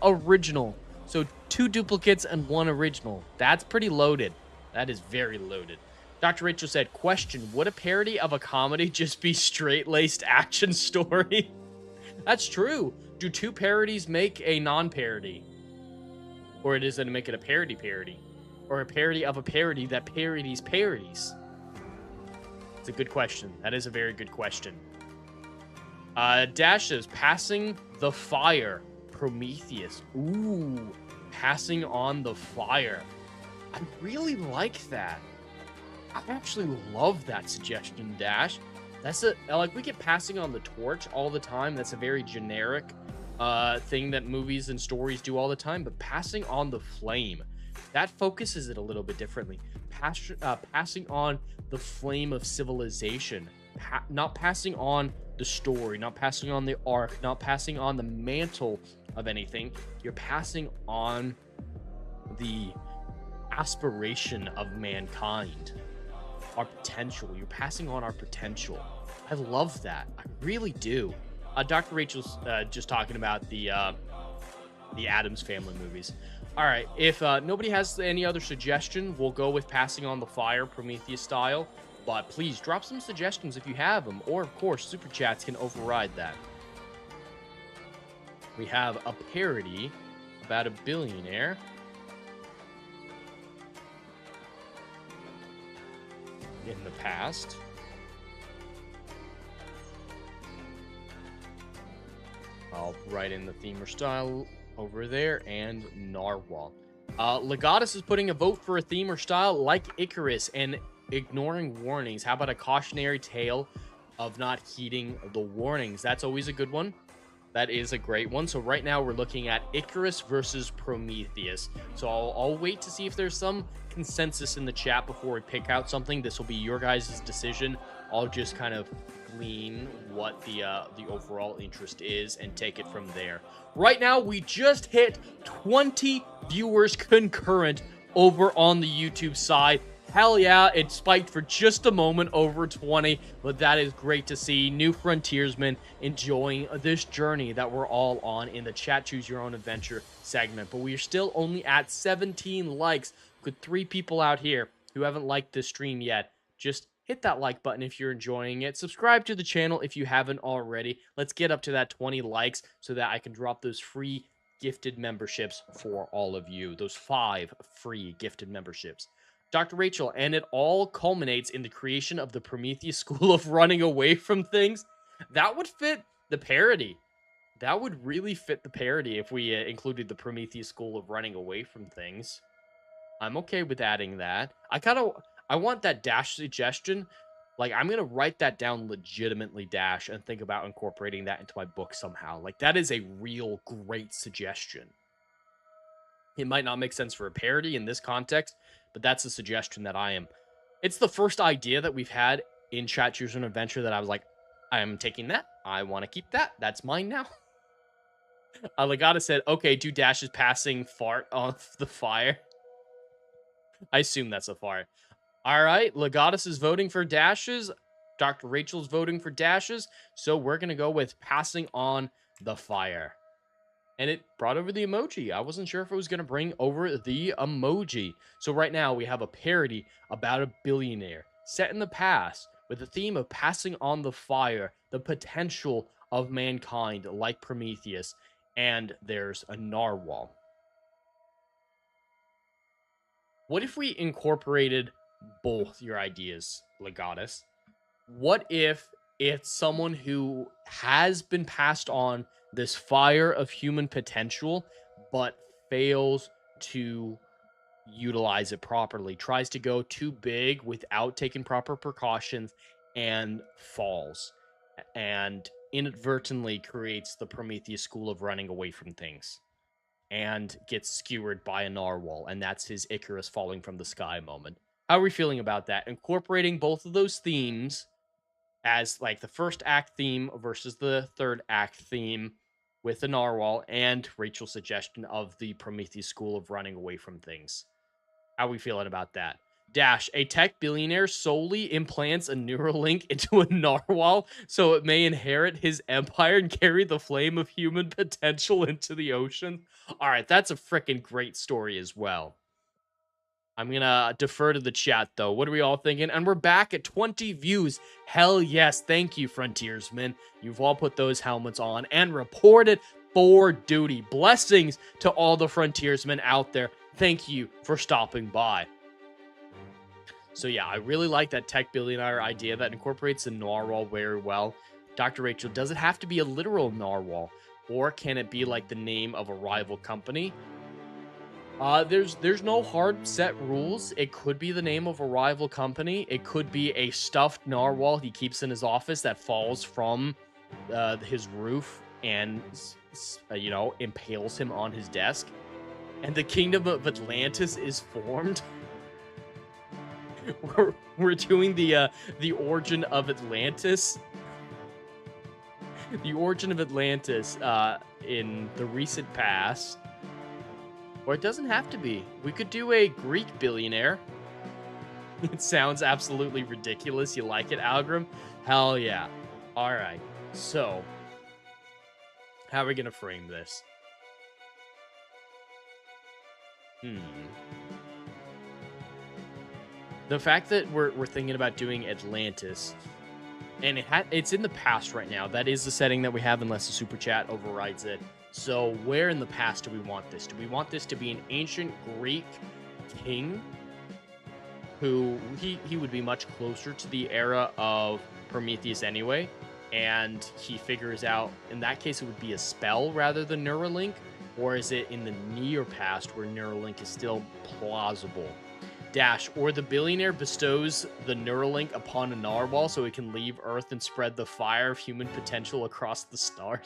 original. So 2 duplicates and 1 original. That's pretty loaded. That is very loaded. Dr. Rachel said, question, would a parody of a comedy just be straight-laced action story? That's true. Do 2 parodies make a non-parody? Or it is to make it a parody? Or a parody of a parody that parodies parodies? It's a good question. That is a very good question. Dashes, passing the fire. Prometheus. Ooh, passing on the fire. I really like that. I actually love that suggestion, Dash. That's like we get passing on the torch all the time. That's a very generic thing that movies and stories do all the time. But passing on the flame, that focuses it a little bit differently. Passing on the flame of civilization, not passing on the story, not passing on the arc, not passing on the mantle of anything. You're passing on the aspiration of mankind, our potential. You're passing on our potential. I love that. I really do. Dr. Rachel's just talking about the Addams Family movies. All right, if nobody has any other suggestion, we'll go with passing on the fire, Prometheus style. But please drop some suggestions if you have them, or of course, super chats can override that. We have a parody about a billionaire. In the past. I'll write in the theme or style over there, and Narwhal. Legatus is putting a vote for a theme or style like Icarus and ignoring warnings. How about a cautionary tale of not heeding the warnings? That's always a good one. That is a great one. So right now we're looking at Icarus versus Prometheus. So I'll wait to see if there's some consensus in the chat before we pick out something. This will be your guys' decision. I'll just kind of glean what the overall interest is and take it from there. Right now we just hit 20 viewers concurrent over on the YouTube side. Hell yeah, it spiked for just a moment over 20, but that is great to see. New frontiersmen enjoying this journey that we're all on in the chat choose your own adventure segment. But we are still only at 17 likes with 3 people out here who haven't liked this stream yet. Just hit that like button if you're enjoying it. Subscribe to the channel if you haven't already. Let's get up to that 20 likes so that I can drop those free gifted memberships for all of you. Those 5 free gifted memberships. Dr. Rachel, and it all culminates in the creation of the Prometheus school of running away from things. That would fit the parody. That would really fit the parody if we included the Prometheus school of running away from things. I'm okay with adding that. I want that Dash suggestion. Like, I'm going to write that down legitimately, Dash, and think about incorporating that into my book somehow. Like, that is a real great suggestion. It might not make sense for a parody in this context, but that's a suggestion that it's the first idea that we've had in Chat Choose an Adventure that I was like, I am taking that. I want to keep that. That's mine now. Legata said, okay, do Dash's passing fart off the fire. I assume that's a fire. All right, Legatus is voting for Dashes. Dr. Rachel's voting for Dashes. So we're going to go with passing on the fire. And it brought over the emoji. I wasn't sure if it was going to bring over the emoji. So right now we have a parody about a billionaire set in the past with the theme of passing on the fire, the potential of mankind like Prometheus. And there's a narwhal. What if we incorporated both your ideas, Legatus? What if it's someone who has been passed on this fire of human potential, but fails to utilize it properly, tries to go too big without taking proper precautions, and falls, and inadvertently creates the Prometheus school of running away from things, and gets skewered by a narwhal, and that's his Icarus falling from the sky moment. How are we feeling about that? Incorporating both of those themes as like the first act theme versus the third act theme with the narwhal and Rachel's suggestion of the Prometheus school of running away from things. How are we feeling about that? Dash, a tech billionaire solely implants a neural link into a narwhal so it may inherit his empire and carry the flame of human potential into the ocean. All right, that's a freaking great story as well. I'm going to defer to the chat, though. What are we all thinking? And we're back at 20 views. Hell yes. Thank you, frontiersmen. You've all put those helmets on and reported for duty. Blessings to all the frontiersmen out there. Thank you for stopping by. So yeah, I really like that tech billionaire idea that incorporates the narwhal very well. Dr. Rachel, does it have to be a literal narwhal? Or can it be like the name of a rival company? There's no hard set rules. It could be the name of a rival company. It could be a stuffed narwhal he keeps in his office that falls from his roof and, impales him on his desk. And the kingdom of Atlantis is formed. We're doing the origin of Atlantis. The origin of Atlantis in the recent past. Or it doesn't have to be. We could do a Greek billionaire. It sounds absolutely ridiculous. You like it, Algrim? Hell yeah. All right. So, how are we going to frame this? the fact that we're thinking about doing Atlantis, and it's in the past right now. That is the setting that we have, unless the super chat overrides it. So where in the past do we want this? Do we want this to be an ancient Greek king who he would be much closer to the era of Prometheus anyway, and he figures out, in that case, it would be a spell rather than Neuralink, or is it in the near past where Neuralink is still plausible? Dash, or the billionaire bestows the Neuralink upon a narwhal so it can leave Earth and spread the fire of human potential across the stars.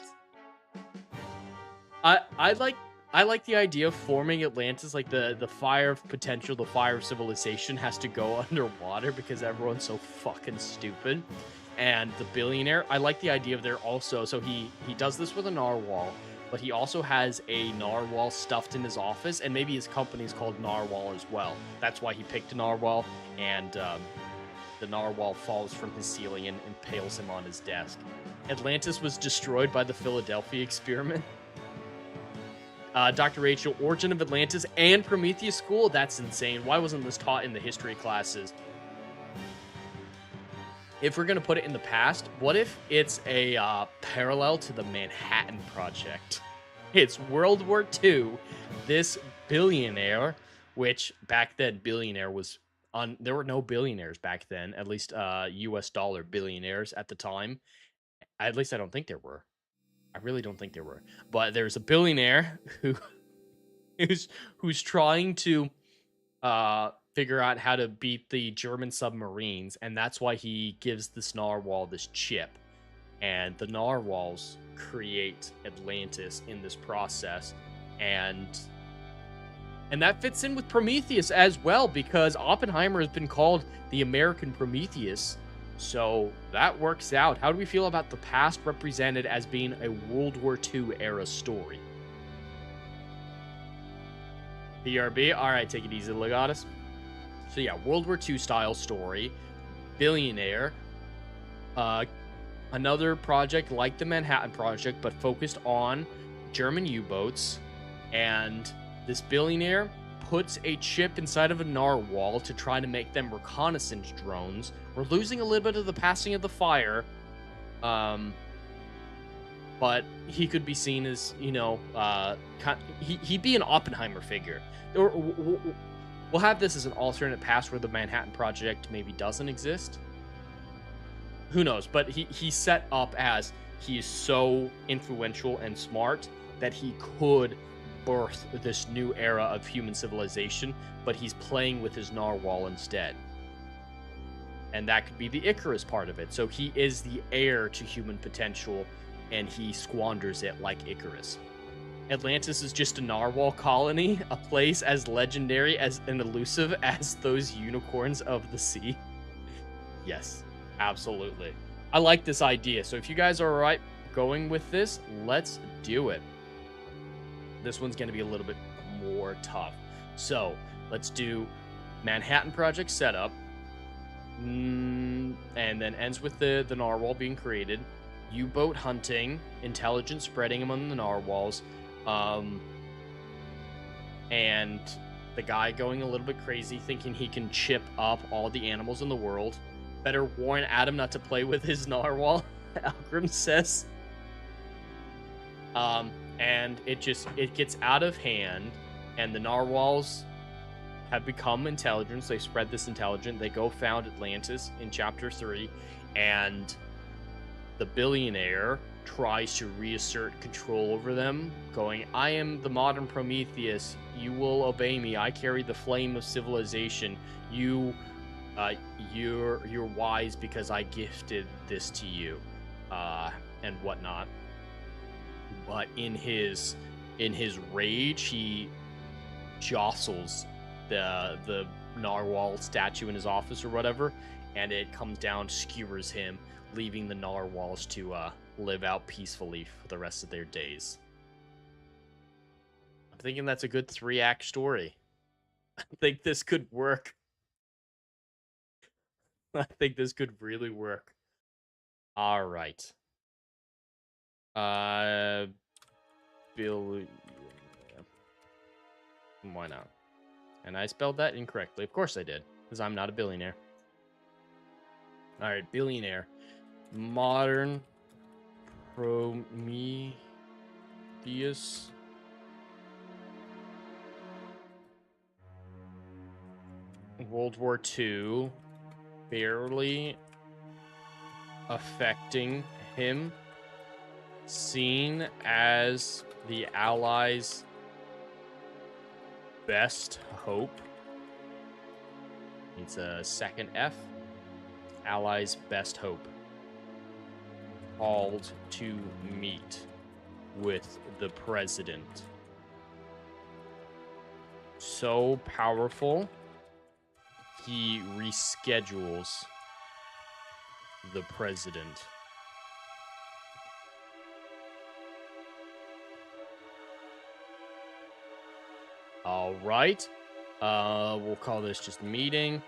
I like the idea of forming Atlantis, like the fire of potential, the fire of civilization has to go underwater because everyone's so fucking stupid. And the billionaire, I like the idea of there also, so he does this with a narwhal, but he also has a narwhal stuffed in his office, and maybe his company's called Narwhal as well. That's why he picked a narwhal, and the narwhal falls from his ceiling and impales him on his desk. Atlantis was destroyed by the Philadelphia experiment. Dr. Rachel, origin of Atlantis and Prometheus School? That's insane. Why wasn't this taught in the history classes? If we're going to put it in the past, what if it's a parallel to the Manhattan Project? It's World War II. This billionaire, which back then billionaire was there were no billionaires back then, at least US dollar billionaires at the time. At least I don't think there were. I really don't think there were. But there's a billionaire who's trying to figure out how to beat the German submarines, and that's why he gives this narwhal this chip. And the narwhals create Atlantis in this process, and that fits in with Prometheus as well, because Oppenheimer has been called the American Prometheus. So that works out. How do we feel about the past represented as being a World War II era story? BRB, all right, take it easy, Legatus. So yeah, World War II style story, billionaire, another project like the Manhattan Project, but focused on German U-boats, and this billionaire puts a chip inside of a narwhal to try to make them reconnaissance drones. We're losing a little bit of the passing of the fire, but he could be seen as, you know, he'd be an Oppenheimer figure. We'll have this as an alternate past where the Manhattan Project maybe doesn't exist. Who knows? But he's set up as he is so influential and smart that he could birth this new era of human civilization, but he's playing with his narwhal instead. And that could be the Icarus part of it. So he is the heir to human potential, and he squanders it like Icarus. Atlantis is just a narwhal colony, a place as legendary as and elusive as those unicorns of the sea. Yes, absolutely. I like this idea. So if you guys are all right going with this, let's do it. This one's going to be a little bit more tough. So let's do Manhattan Project setup. And then ends with the narwhal being created. U-boat hunting, intelligence spreading among the narwhals. And the guy going a little bit crazy, thinking he can chip up all the animals in the world. Better warn Adam not to play with his narwhal, Algrim says. And it gets out of hand, and the narwhals have become intelligence. They spread this intelligence. They go found Atlantis in chapter 3, and the billionaire tries to reassert control over them, going, I am the modern Prometheus. You will obey me. I carry the flame of civilization. You're wise because I gifted this to you, and whatnot. But in his rage, he jostles the narwhal statue in his office or whatever, and it comes down, skewers him, leaving the narwhals to live out peacefully for the rest of their days. I'm thinking that's a good 3-act story. I think this could work. I think this could really work. All right. Bill. Why not? And I spelled that incorrectly. Of course I did. Because I'm not a billionaire. Alright, billionaire. Modern Prometheus. World War II. Barely affecting him. Seen as the Allies' best hope. It's a second F. Allies' best hope. Called to meet with the president. So powerful, he reschedules the president. All right. We'll call this just meeting.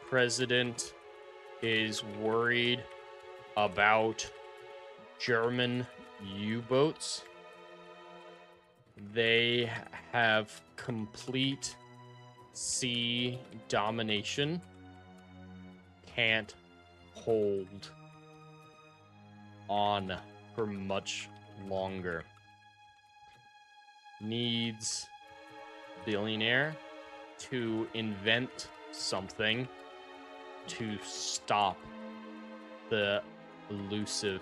President is worried about German U-boats. They have complete sea domination. Can't hold on for much longer. Needs billionaire to invent something to stop the elusive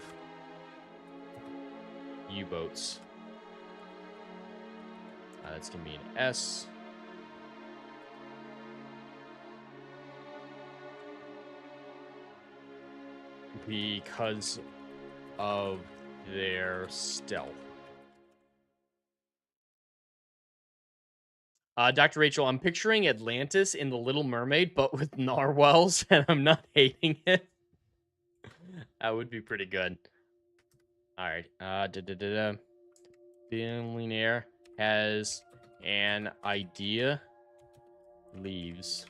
U-boats. That's gonna be an S. Because of their stealth. Dr. Rachel, I'm picturing Atlantis in The Little Mermaid, but with narwhals, and I'm not hating it. That would be pretty good. All right. Billionaire has an idea. Leaves.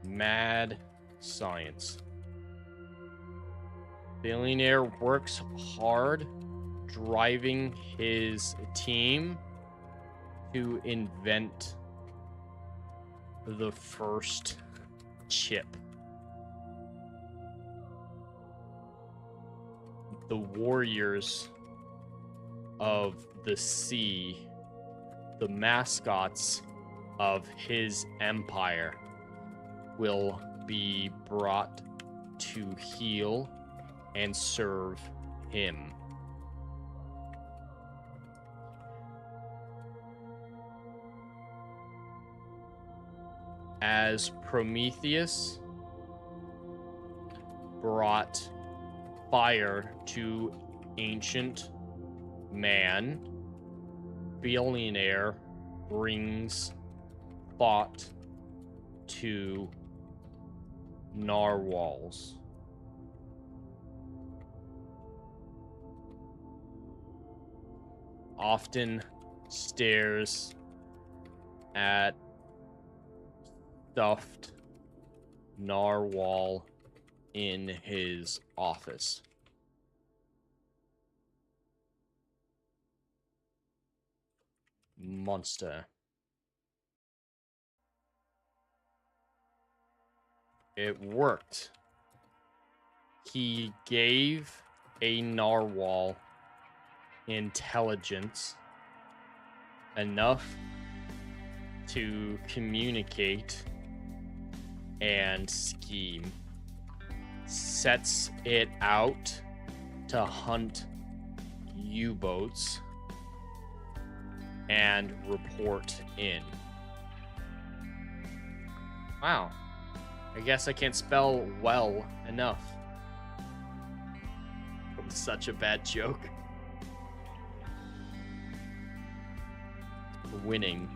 Mad science. Billionaire works hard, driving his team to invent the first chip. The warriors of the sea, the mascots of his empire, will be brought to heal and serve him. As Prometheus brought fire to ancient man, billionaire brings thought to narwhals. Often stares at stuffed narwhal in his office. Monster. It worked. He gave a narwhal intelligence enough to communicate and scheme. Sets it out to hunt U-boats and report in. Wow. I guess I can't spell well enough. It was such a bad joke. Winning.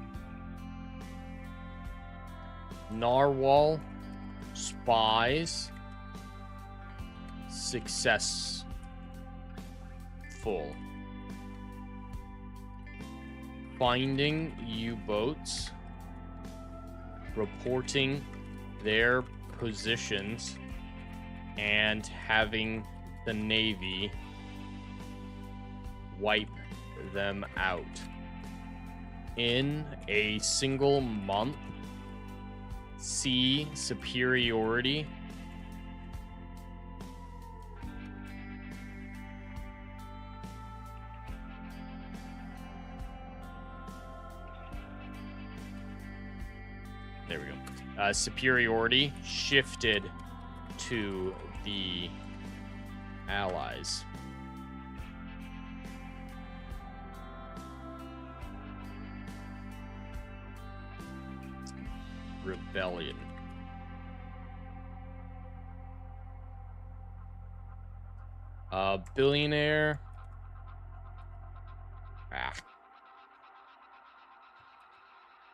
Narwhal spies successful. Finding U-boats, reporting their positions, and having the Navy wipe them out. In a single month, sea superiority there we go. Superiority shifted to the Allies. Rebellion. Billionaire.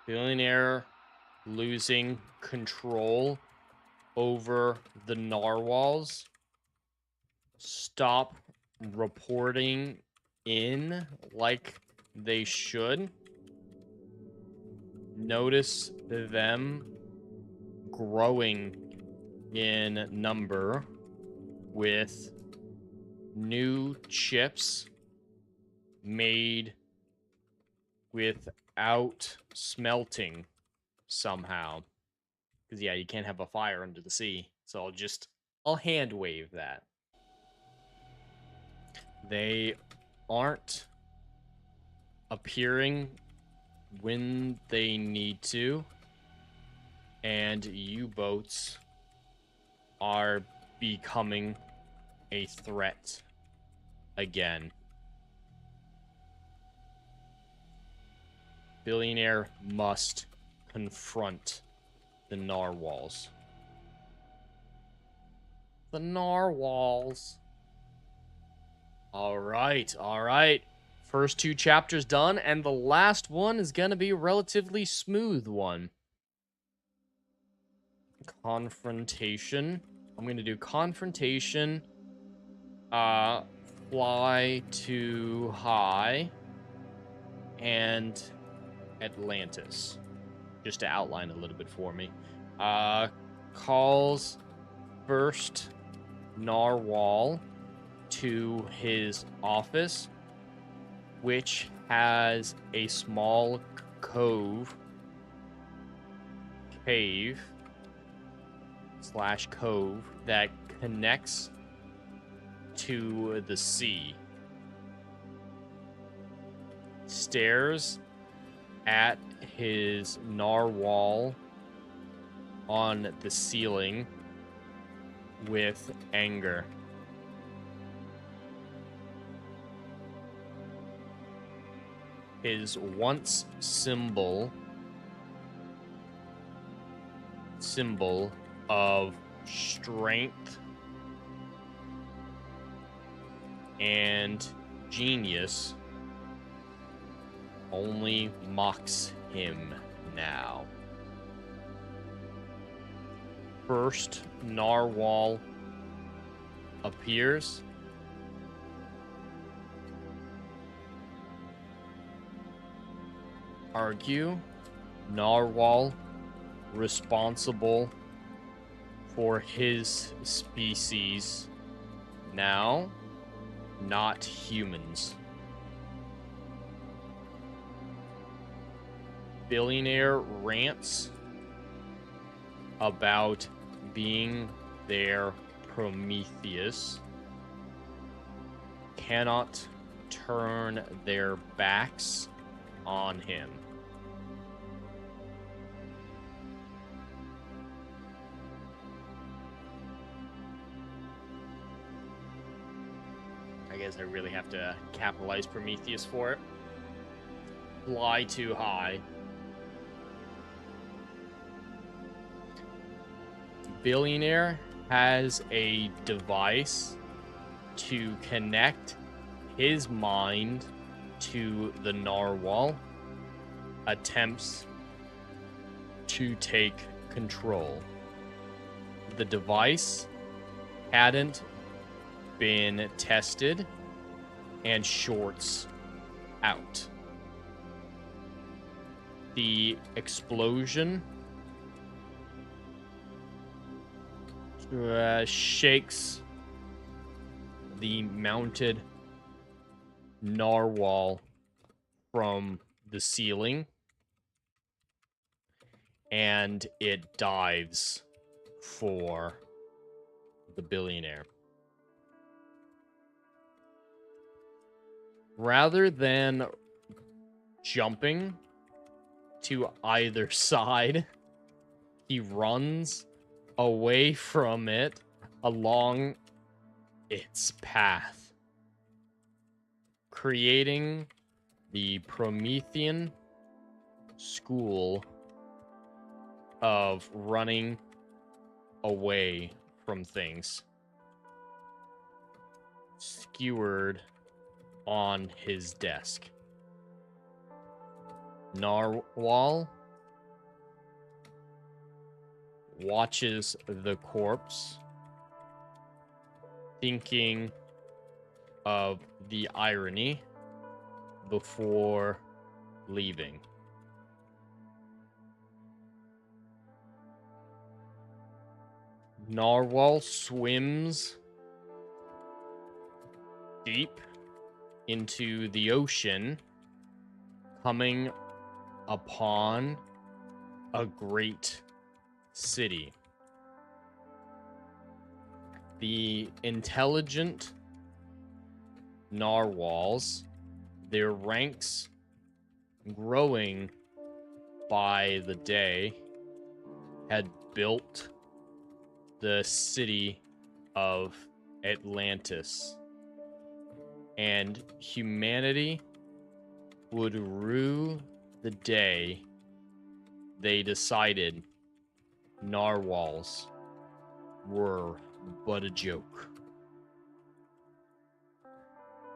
Billionaire losing control over the narwhals. Stop reporting in like they should. Notice them growing in number with new chips made without smelting somehow. Because, yeah, you can't have a fire under the sea. So I'll hand wave that. They aren't appearing when they need to, and U-boats are becoming a threat again. Billionaire must confront the narwhals. The narwhals. All right. First 2 chapters done, and the last one is going to be a relatively smooth one. Confrontation. I'm going to do confrontation, fly too high, and Atlantis. Just to outline a little bit for me. Calls first narwhal to his office, which has a small cave that connects to the sea. Stares at his narwhal on the ceiling with anger. His once symbol of strength and genius only mocks him now. First narwhal appears. Argue narwhal responsible for his species now, not humans. Billionaire rants about being their Prometheus, cannot turn their backs on him. I guess I really have to capitalize Prometheus for it. Fly too high. Billionaire has a device to connect his mind to the narwhal, attempts to take control. The device hadn't been tested and shorts out. The explosion shakes the mounted narwhal from the ceiling, and it dives for the billionaire. Rather than jumping to either side, he runs away from it along its path, creating the Promethean school of running away from things, skewered on his desk. Narwhal watches the corpse, thinking of the irony before leaving. Narwhal swims deep into the ocean, coming upon a great city. The intelligent narwhals, their ranks growing by the day, had built the city of Atlantis, and humanity would rue the day they decided narwhals were but a joke.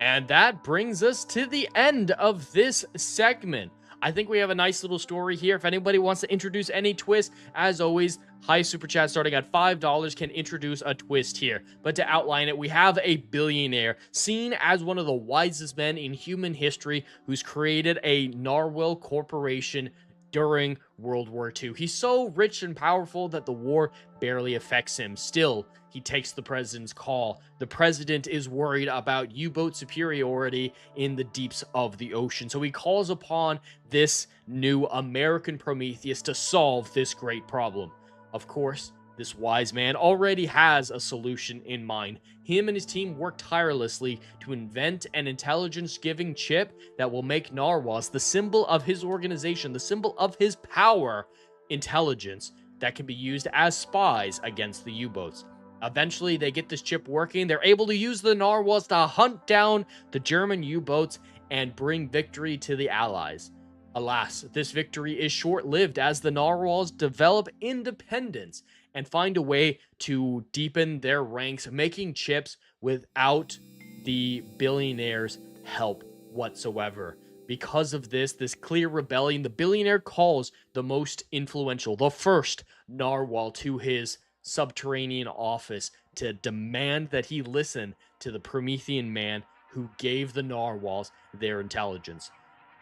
And that brings us to the end of this segment. I think we have a nice little story here. If anybody wants to introduce any twist, as always, high super chat starting at $5 can introduce a twist here. But to outline it, we have a billionaire seen as one of the wisest men in human history who's created a narwhal corporation during World War II. He's so rich and powerful that the war barely affects him. Still, he takes the president's call. The president is worried about U-boat superiority in the deeps of the ocean. So he calls upon this new American Prometheus to solve this great problem. Of course, this wise man already has a solution in mind. Him and his team work tirelessly to invent an intelligence-giving chip that will make narwhals the symbol of his organization, the symbol of his power, intelligence, that can be used as spies against the U-boats. Eventually, they get this chip working. They're able to use the narwhals to hunt down the German U-boats and bring victory to the Allies. Alas, this victory is short-lived as the narwhals develop independence and find a way to deepen their ranks, making chips without the billionaire's help whatsoever. Because of this clear rebellion, the billionaire calls the most influential, the first narwhal, to his subterranean office to demand that he listen to the Promethean man who gave the narwhals their intelligence.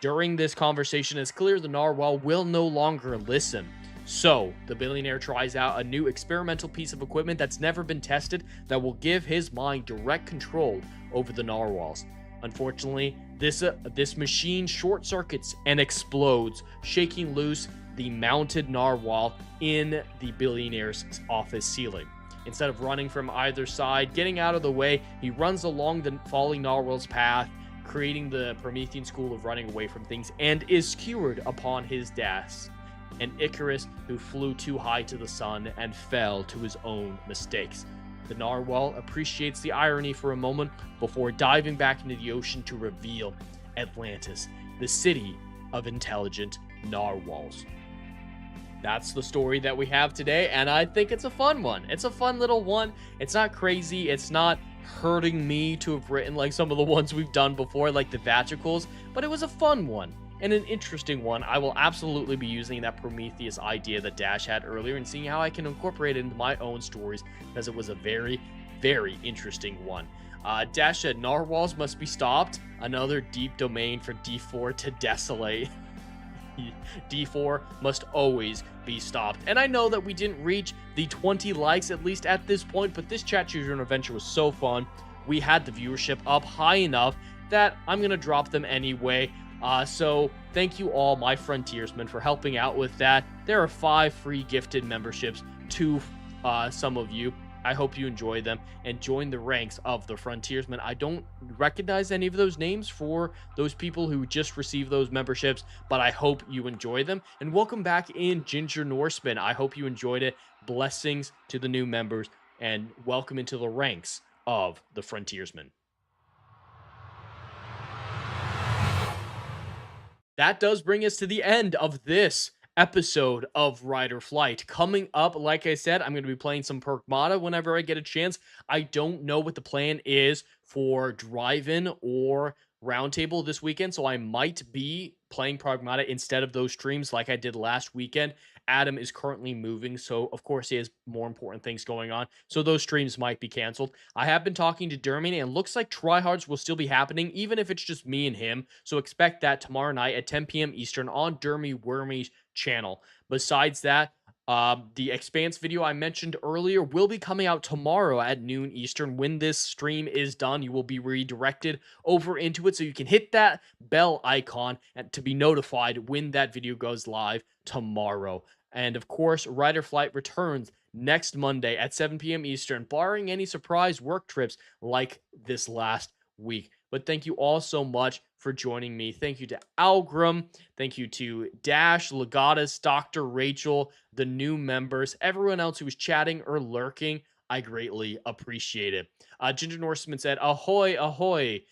During this conversation, it's clear the narwhal will no longer listen. So, the billionaire tries out a new experimental piece of equipment that's never been tested that will give his mind direct control over the narwhals. Unfortunately, this machine short circuits and explodes, shaking loose the mounted narwhal in the billionaire's office ceiling. Instead of running from either side, getting out of the way, he runs along the falling narwhal's path, creating the Promethean school of running away from things, and is skewered upon his desk. An Icarus who flew too high to the sun and fell to his own mistakes. The narwhal appreciates the irony for a moment before diving back into the ocean to reveal Atlantis, the city of intelligent narwhals. That's the story that we have today, and I think it's a fun one. It's a fun little one. It's not crazy. It's not hurting me to have written like some of the ones we've done before, like the Vatricles, but it was a fun one and an interesting one. I will absolutely be using that Prometheus idea that Dash had earlier and seeing how I can incorporate it into my own stories, because it was a very, very interesting one. Dash said, narwhals must be stopped. Another deep domain for D4 to desolate. D4 must always be stopped. And I know that we didn't reach the 20 likes, at least at this point, but this Chat Children adventure was so fun. We had the viewership up high enough that I'm going to drop them anyway. So thank you all, my frontiersmen, for helping out with that. There are 5 free gifted memberships to some of you. I hope you enjoy them and join the ranks of the frontiersmen. I don't recognize any of those names for those people who just received those memberships, but I hope you enjoy them. And welcome back in, Ginger Norseman. I hope you enjoyed it. Blessings to the new members and welcome into the ranks of the frontiersmen. That does bring us to the end of this episode of Rider Flight. Coming up, like I said, I'm going to be playing some Pragmata whenever I get a chance. I don't know what the plan is for drive-in or roundtable this weekend, so I might be playing Pragmata instead of those streams like I did last weekend. Adam is currently moving, so of course he has more important things going on, so those streams might be canceled. I have been talking to Dermy, and looks like tryhards will still be happening, even if it's just me and him, so expect that tomorrow night at 10 p.m. Eastern on Dermy Wormy's channel. Besides that, the Expanse video I mentioned earlier will be coming out tomorrow at noon Eastern. When this stream is done, you will be redirected over into it, so you can hit that bell icon and to be notified when that video goes live tomorrow. And of course, Rider Flight returns next Monday at 7 p.m. Eastern, barring any surprise work trips like this last week. But thank you all so much for joining me. Thank you to Algrim. Thank you to Dash, Legatus, Dr. Rachel, the new members, everyone else who was chatting or lurking. I greatly appreciate it. Ginger Norseman said, ahoy, ahoy.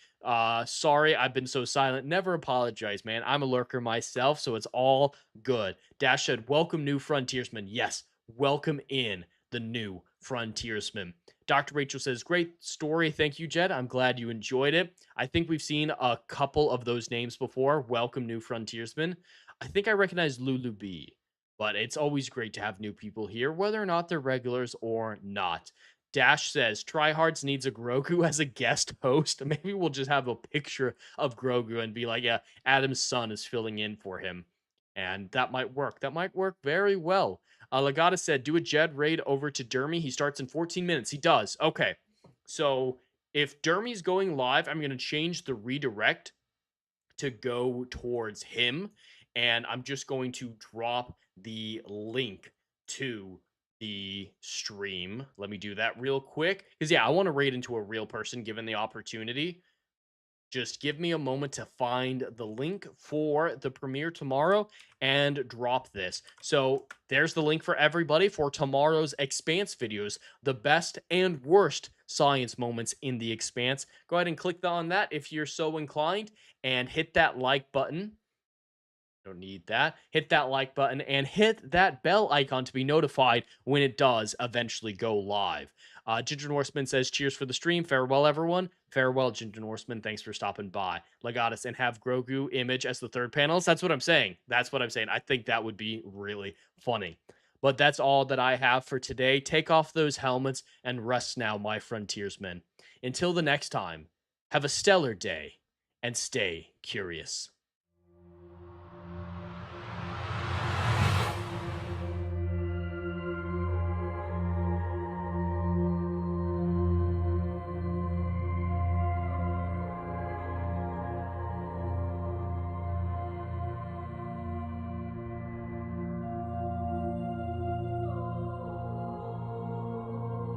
Sorry, I've been so silent. Never apologize, man. I'm a lurker myself, so it's all good. Dash said, welcome, new frontiersmen. Yes, welcome in the new frontiersmen. Dr. Rachel says, great story. Thank you, Jed. I'm glad you enjoyed it. I think we've seen a couple of those names before. Welcome, new frontiersmen. I think I recognize Lulu B, but it's always great to have new people here, whether or not they're regulars or not. Dash says, Tryhards needs a Grogu as a guest host. Maybe we'll just have a picture of Grogu and be like, yeah, Adam's son is filling in for him. And that might work. That might work very well. Legata said, do a Jed raid over to Dermy. He starts in 14 minutes. He does. Okay. So if Dermy's going live, I'm going to change the redirect to go towards him. And I'm just going to drop the link to the stream. Let me do that real quick. Because, yeah, I want to raid into a real person given the opportunity. Just give me a moment to find the link for the premiere tomorrow and drop this. So there's the link for everybody for tomorrow's Expanse videos, the best and worst science moments in the Expanse. Go ahead and click on that if you're so inclined and hit that like button. Don't need that. Hit that like button and hit that bell icon to be notified when it does eventually go live. Ginger Norseman says, cheers for the stream. Farewell, everyone. Farewell, Ginger Norseman. Thanks for stopping by. Legatus and have Grogu image as the third panelist. That's what I'm saying. That's what I'm saying. I think that would be really funny. But that's all that I have for today. Take off those helmets and rest now, my frontiersmen. Until the next time, have a stellar day and stay curious.